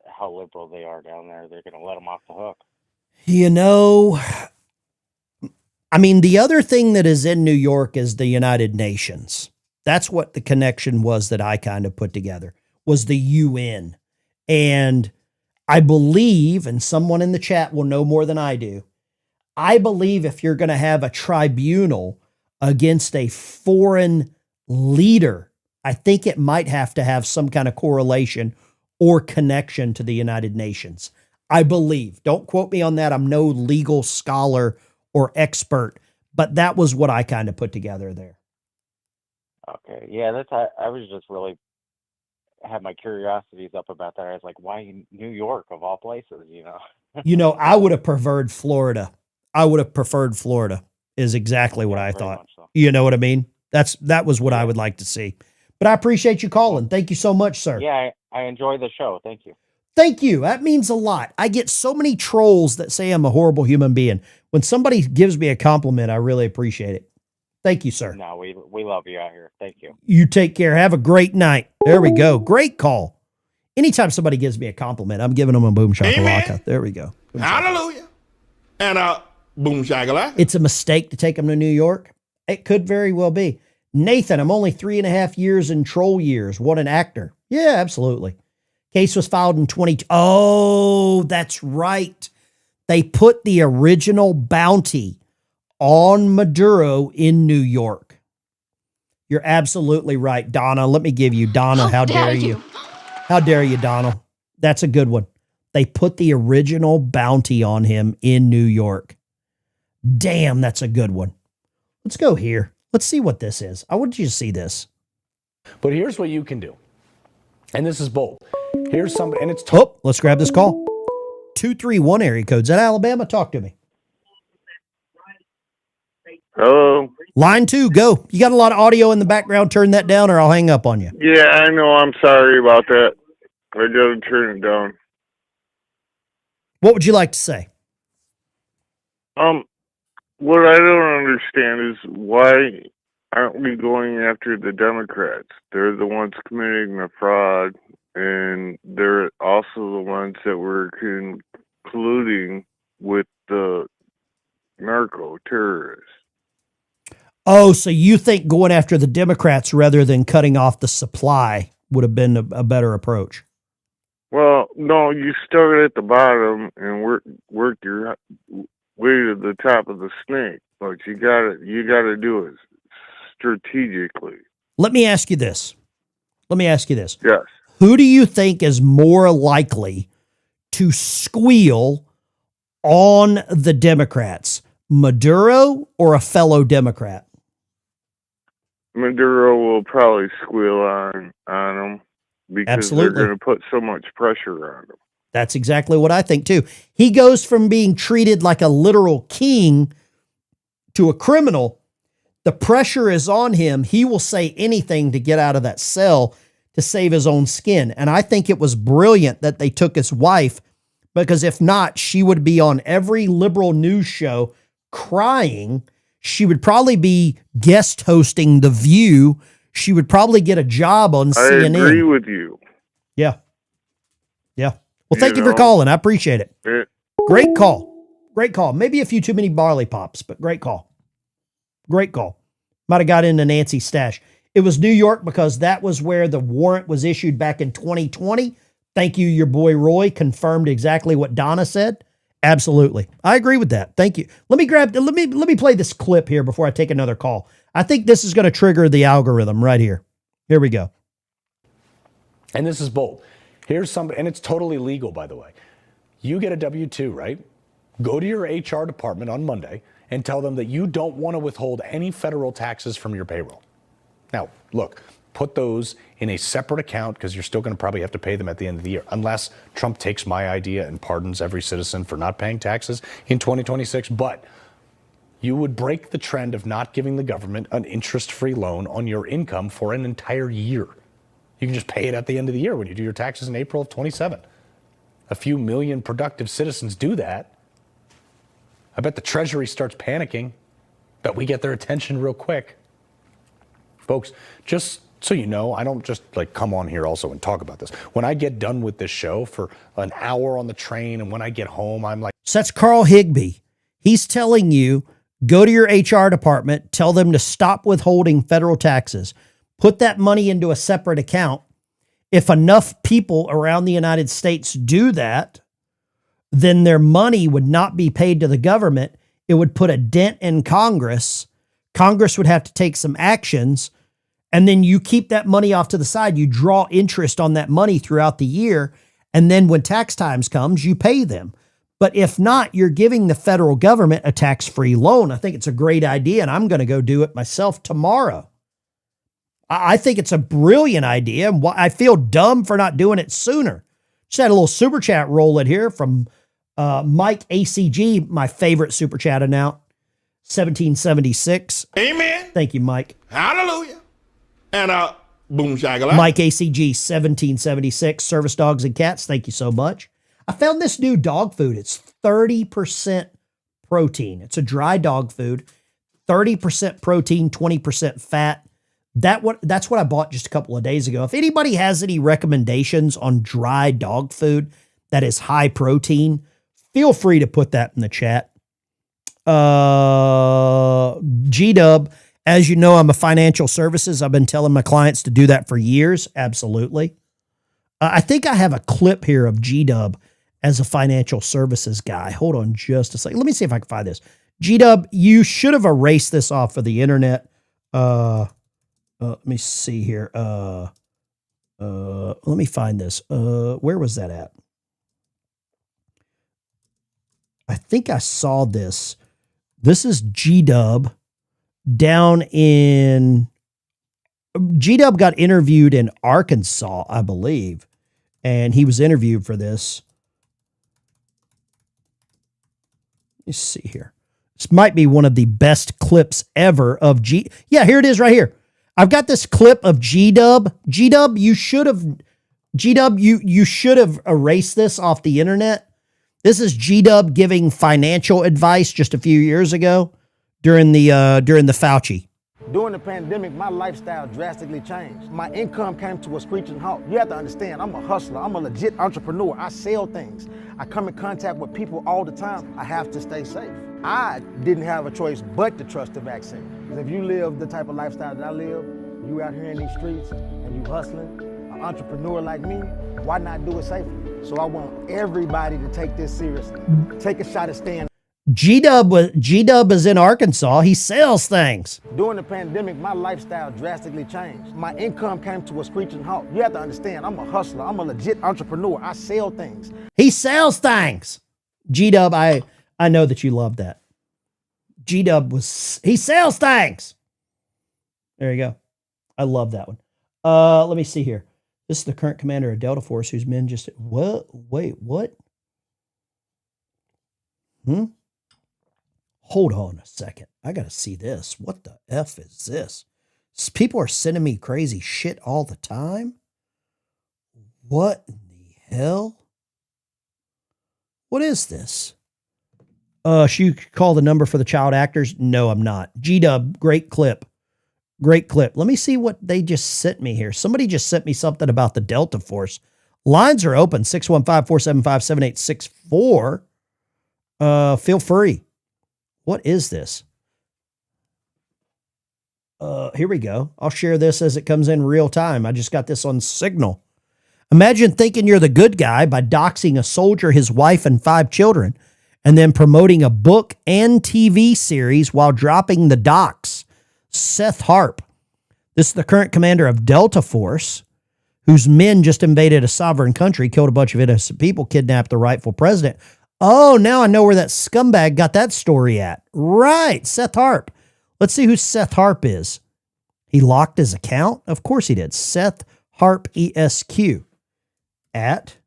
how liberal they are down there, they're going to let him off the hook. You know, I mean, the other thing that is in New York is the United Nations. That's what the connection was that I kind of put together, was the UN. And I believe, and someone in the chat will know more than I do, I believe if you're going to have a tribunal against a foreign leader, I think it might have to have some kind of correlation or connection to the United Nations. I believe. Don't quote me on that. I'm no legal scholar or expert, but that was what I kind of put together there. Okay, yeah, I was just really had my curiosities up about that. I was like, why New York of all places, you know? You know, I would have preferred Florida. Is exactly what I thought. So. You know what I mean? That was what I would like to see. But I appreciate you calling. Thank you so much, sir. Yeah, I enjoy the show. Thank you. Thank you. That means a lot. I get so many trolls that say I'm a horrible human being. When somebody gives me a compliment, I really appreciate it. Thank you, sir. No, we love you out here. Thank you. You take care. Have a great night. There we go. Great call. Anytime somebody gives me a compliment, I'm giving them a boom shakalaka. There we go. Boom Hallelujah. And boom shakalaka. It's a mistake to take them to New York. It could very well be. Nathan, I'm only 3.5 years in troll years. What an actor. Yeah, absolutely. Case was filed in 20. Oh, that's right. They put the original bounty on Maduro in New York. You're absolutely right, Donna. Let me give you, Donna, how dare you? How dare you, Donna? That's a good one. They put the original bounty on him in New York. Damn, that's a good one. Let's go here. Let's see what this is. I want you to see this. But here's what you can do. And this is bold. Here's somebody, and it's... Oh, let's grab this call. 231 area codes. Is that Alabama? Talk to me. Hello. Line 2, go. You got a lot of audio in the background. Turn that down or I'll hang up on you. Yeah, I know. I'm sorry about that. I gotta turn it down. What would you like to say? What I don't understand is why aren't we going after the Democrats? They're the ones committing the fraud, and they're also the ones that were colluding with the narco terrorists. Oh, so you think going after the Democrats rather than cutting off the supply would have been a better approach? Well, no, you start at the bottom and work your way to the top of the snake, but you gotta do it strategically. Let me ask you this. Yes. Who do you think is more likely to squeal on the Democrats, Maduro or a fellow Democrat? Maduro will probably squeal on them because Absolutely. they're going to put so much pressure on them. That's exactly what I think too. He goes from being treated like a literal king to a criminal. The pressure is on him. He will say anything to get out of that cell to save his own skin. And I think it was brilliant that they took his wife, because if not, she would be on every liberal news show crying. She would probably be guest hosting The View. She would probably get a job on CNN. I agree with you. Yeah. Yeah. Well, thank you for calling. I appreciate it. Great call. Great call. Maybe a few too many barley pops, but great call. Great call. Might have got into Nancy's stash. It was New York because that was where the warrant was issued back in 2020. Thank you. Your boy Roy confirmed exactly what Donna said. Absolutely. I agree with that. Thank you. Let me play this clip here before I take another call. I think this is going to trigger the algorithm right here. Here we go. And this is bold. Here's somebody, and it's totally legal, by the way. You get a W-2, right? Go to your HR department on Monday and tell them that you don't want to withhold any federal taxes from your payroll. Now, look, put those in a separate account because you're still going to probably have to pay them at the end of the year, unless Trump takes my idea and pardons every citizen for not paying taxes in 2026. But you would break the trend of not giving the government an interest-free loan on your income for an entire year. You can just pay it at the end of the year when you do your taxes in April of 27. A few million productive citizens do that. I bet the Treasury starts panicking. Bet we get their attention real quick. Folks, just so you know, I don't just come on here also and talk about this. When I get done with this show for an hour on the train and when I get home, I'm like... So that's Carl Higbee. He's telling you, go to your HR department, tell them to stop withholding federal taxes, put that money into a separate account. If enough people around the United States do that, then their money would not be paid to the government. It would put a dent in Congress. Congress would have to take some actions. And then you keep that money off to the side. You draw interest on that money throughout the year. And then when tax times comes, you pay them. But if not, you're giving the federal government a tax-free loan. I think it's a great idea, and I'm going to go do it myself tomorrow. I think it's a brilliant idea. And I feel dumb for not doing it sooner. Just had a little super chat roll in here from Mike ACG, my favorite super chat account, 1776. Amen. Thank you, Mike. Hallelujah. And boom shagala. Mike ACG 1776, service dogs and cats. Thank you so much. I found this new dog food. It's 30% protein. It's a dry dog food, 30% protein, 20% fat. That's what I bought just a couple of days ago. If anybody has any recommendations on dry dog food that is high protein, feel free to put that in the chat. G-Dub, as you know, I'm a financial services. I've been telling my clients to do that for years. Absolutely. I think I have a clip here of G-Dub as a financial services guy. Hold on just a second. Let me see if I can find this. G-Dub, you should have erased this off of the internet. Let me see here. Let me find this. Where was that at? I think I saw this. This is G-Dub down in... G-Dub got interviewed in Arkansas, I believe. And he was interviewed for this. Let's see here. This might be one of the best clips ever of G. Yeah, here it is right here. I've got this clip of G-Dub. G-Dub, you should have erased this off the internet. This is G-Dub giving financial advice just a few years ago during the Fauci. During the pandemic, my lifestyle drastically changed. My income came to a screeching halt. You have to understand, I'm a hustler. I'm a legit entrepreneur. I sell things. I come in contact with people all the time. I have to stay safe. I didn't have a choice but to trust the vaccine. Because if you live the type of lifestyle that I live, you out here in these streets and you hustling, an entrepreneur like me, why not do it safely? So I want everybody to take this seriously. Take a shot at staying. G-Dub is in Arkansas. He sells things. During the pandemic, my lifestyle drastically changed. My income came to a screeching halt. You have to understand, I'm a hustler. I'm a legit entrepreneur. I sell things. He sells things. G-Dub, I know that you love that. G-Dub he sells things. There you go. I love that one. Let me see here. This is the current commander of Delta Force whose men just... What? Wait, what? Hold on a second. I got to see this. What the F is this? People are sending me crazy shit all the time. What in the hell? What is this? Should you call the number for the child actors? No, I'm not. G-Dub, great clip. Great clip. Let me see what they just sent me here. Somebody just sent me something about the Delta Force. Lines are open, 615-475-7864. Feel free. What is this? Here we go. I'll share this as it comes in real time. I just got this on Signal. Imagine thinking you're the good guy by doxing a soldier, his wife, and 5 children, and then promoting a book and TV series while dropping the dox. Seth Harp. This is the current commander of Delta Force, whose men just invaded a sovereign country, killed a bunch of innocent people, kidnapped the rightful president. Oh, now I know where that scumbag got that story at. Right, Seth Harp. Let's see who Seth Harp is. He locked his account? Of course he did. Seth Harp ESQ. At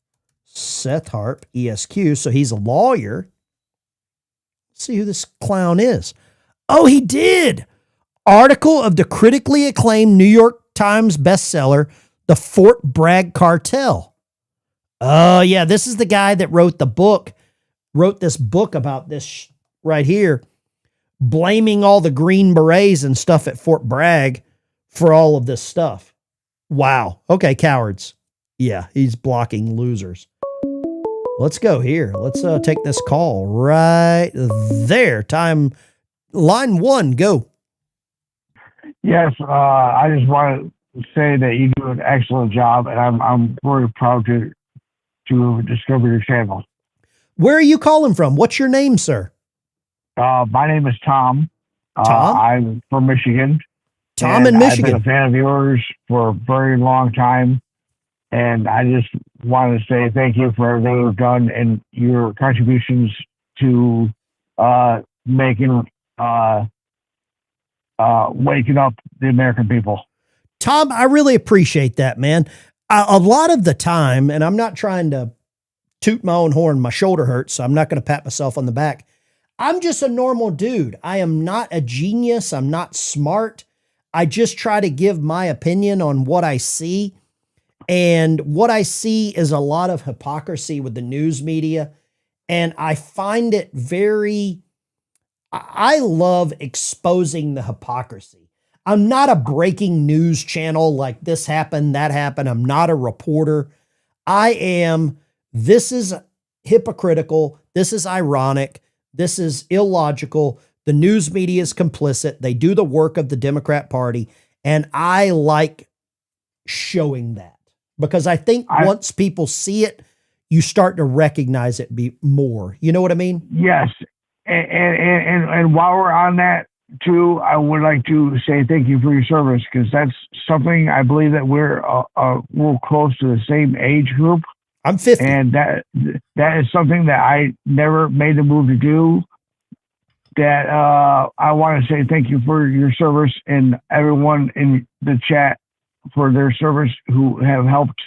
Seth Harp ESQ. So he's a lawyer. Let's see who this clown is. Oh, he did. Article of the critically acclaimed New York Times bestseller, The Fort Bragg Cartel. Oh, yeah, this is the guy that wrote this book about this right here, blaming all the Green Berets and stuff at Fort Bragg for all of this stuff. Wow. Okay, cowards. Yeah, he's blocking losers. Let's go here. Let's take this call right there. Line 1, go. Yes, I just want to say that you do an excellent job, and I'm very proud to discover your channel. Where are you calling from? What's your name, sir? My name is Tom. Tom? I'm from Michigan. Tom in Michigan. I've been a fan of yours for a very long time, and I just want to say thank you for everything you've done and your contributions to making waking up the American people. Tom, I really appreciate that, man. A lot of the time, and I'm not trying to toot my own horn, my shoulder hurts, so I'm not going to pat myself on the back. I'm just a normal dude. I am not a genius. I'm not smart. I just try to give my opinion on what I see. And what I see is a lot of hypocrisy with the news media. And I find it I love exposing the hypocrisy. I'm not a breaking news channel like this happened, that happened. I'm not a reporter. This is hypocritical. This is ironic. This is illogical. The news media is complicit. They do the work of the Democrat Party. And I like showing that because I think once people see it, you start to recognize it more. You know what I mean? Yes. And while we're on that too, I would like to say thank you for your service, because that's something I believe that we're close to the same age group. I'm 50. And that is something that I never made the move to do. That I want to say thank you for your service, and everyone in the chat for their service who have helped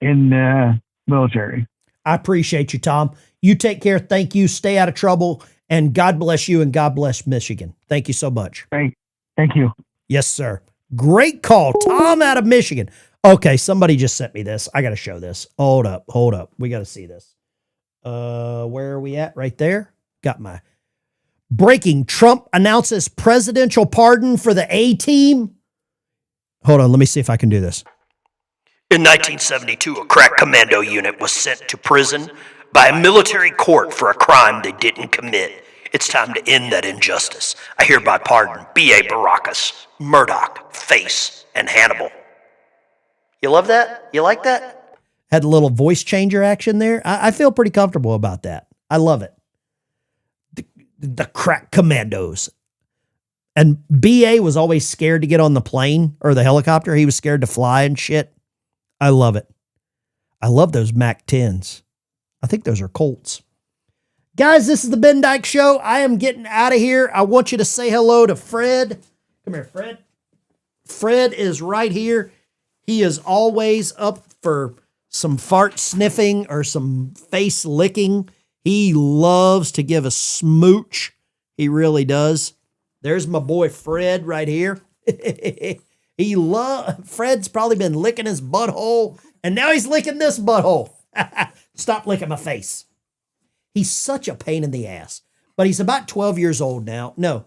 in the military. I appreciate you, Tom. You take care. Thank you. Stay out of trouble. And God bless you, and God bless Michigan. Thank you so much. Thank you. Yes, sir. Great call. Tom out of Michigan. Okay, somebody just sent me this. I got to show this. Hold up. We got to see this. Where are we at? Right there. Got my breaking. Trump announces presidential pardon for the A-team. Hold on. Let me see if I can do this. In 1972, a crack commando unit was sent to prison by a military court for a crime they didn't commit. It's time to end that injustice. I hereby pardon B.A. Baracus, Murdoch, Face, and Hannibal. You love that? You like that? Had a little voice changer action there. I feel pretty comfortable about that. I love it. The crack commandos. And B.A. was always scared to get on the plane or the helicopter. He was scared to fly and shit. I love it. I love those Mac 10s. I think those are Colts. Guys, this is the Ben Dyke Show. I am getting out of here. I want you to say hello to Fred. Come here, Fred. Fred is right here. He is always up for some fart sniffing or some face licking. He loves to give a smooch. He really does. There's my boy Fred right here. Fred's probably been licking his butthole, and now he's licking this butthole. Stop licking my face. He's such a pain in the ass. But he's about 12 years old now. No,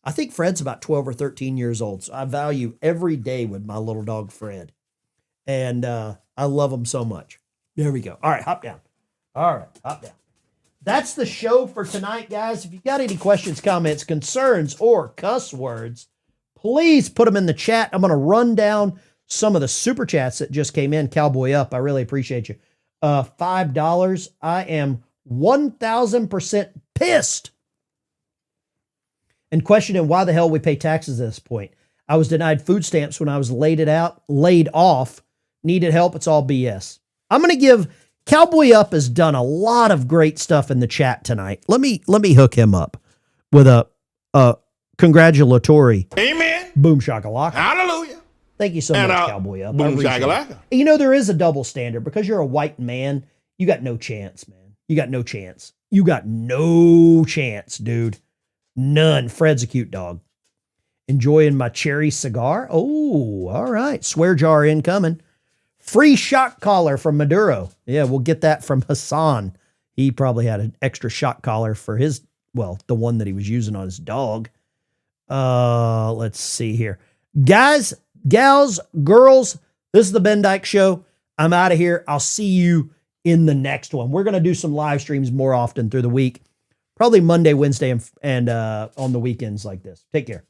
I think Fred's about 12 or 13 years old. So I value every day with my little dog, Fred. And I love him so much. There we go. All right, hop down. All right, hop down. That's the show for tonight, guys. If you got any questions, comments, concerns, or cuss words, please put them in the chat. I'm going to run down some of the super chats that just came in. Cowboy Up, I really appreciate you. $5. I am 1,000% pissed and questioning why the hell we pay taxes at this point. I was denied food stamps when I was laid off, needed help. It's all BS. I'm going to give Cowboy Up has done a lot of great stuff in the chat tonight. Let me hook him up with a congratulatory Amen. Boom shakalaka. Hallelujah. Thank you so much, Cowboy Up. Boom shakalaka. You know, there is a double standard because you're a white man. You got no chance, man. You got no chance. You got no chance, dude. None. Fred's a cute dog. Enjoying my cherry cigar. Oh, all right. Swear jar incoming. Free shock collar from Maduro. Yeah, we'll get that from Hassan. He probably had an extra shock collar for his, well, the one that he was using on his dog. Let's see here. Guys, gals, girls, this is the Ben Dyke Show. I'm out of here. I'll see you in the next one. We're going to do some live streams more often through the week. Probably Monday, Wednesday, and on the weekends like this. Take care.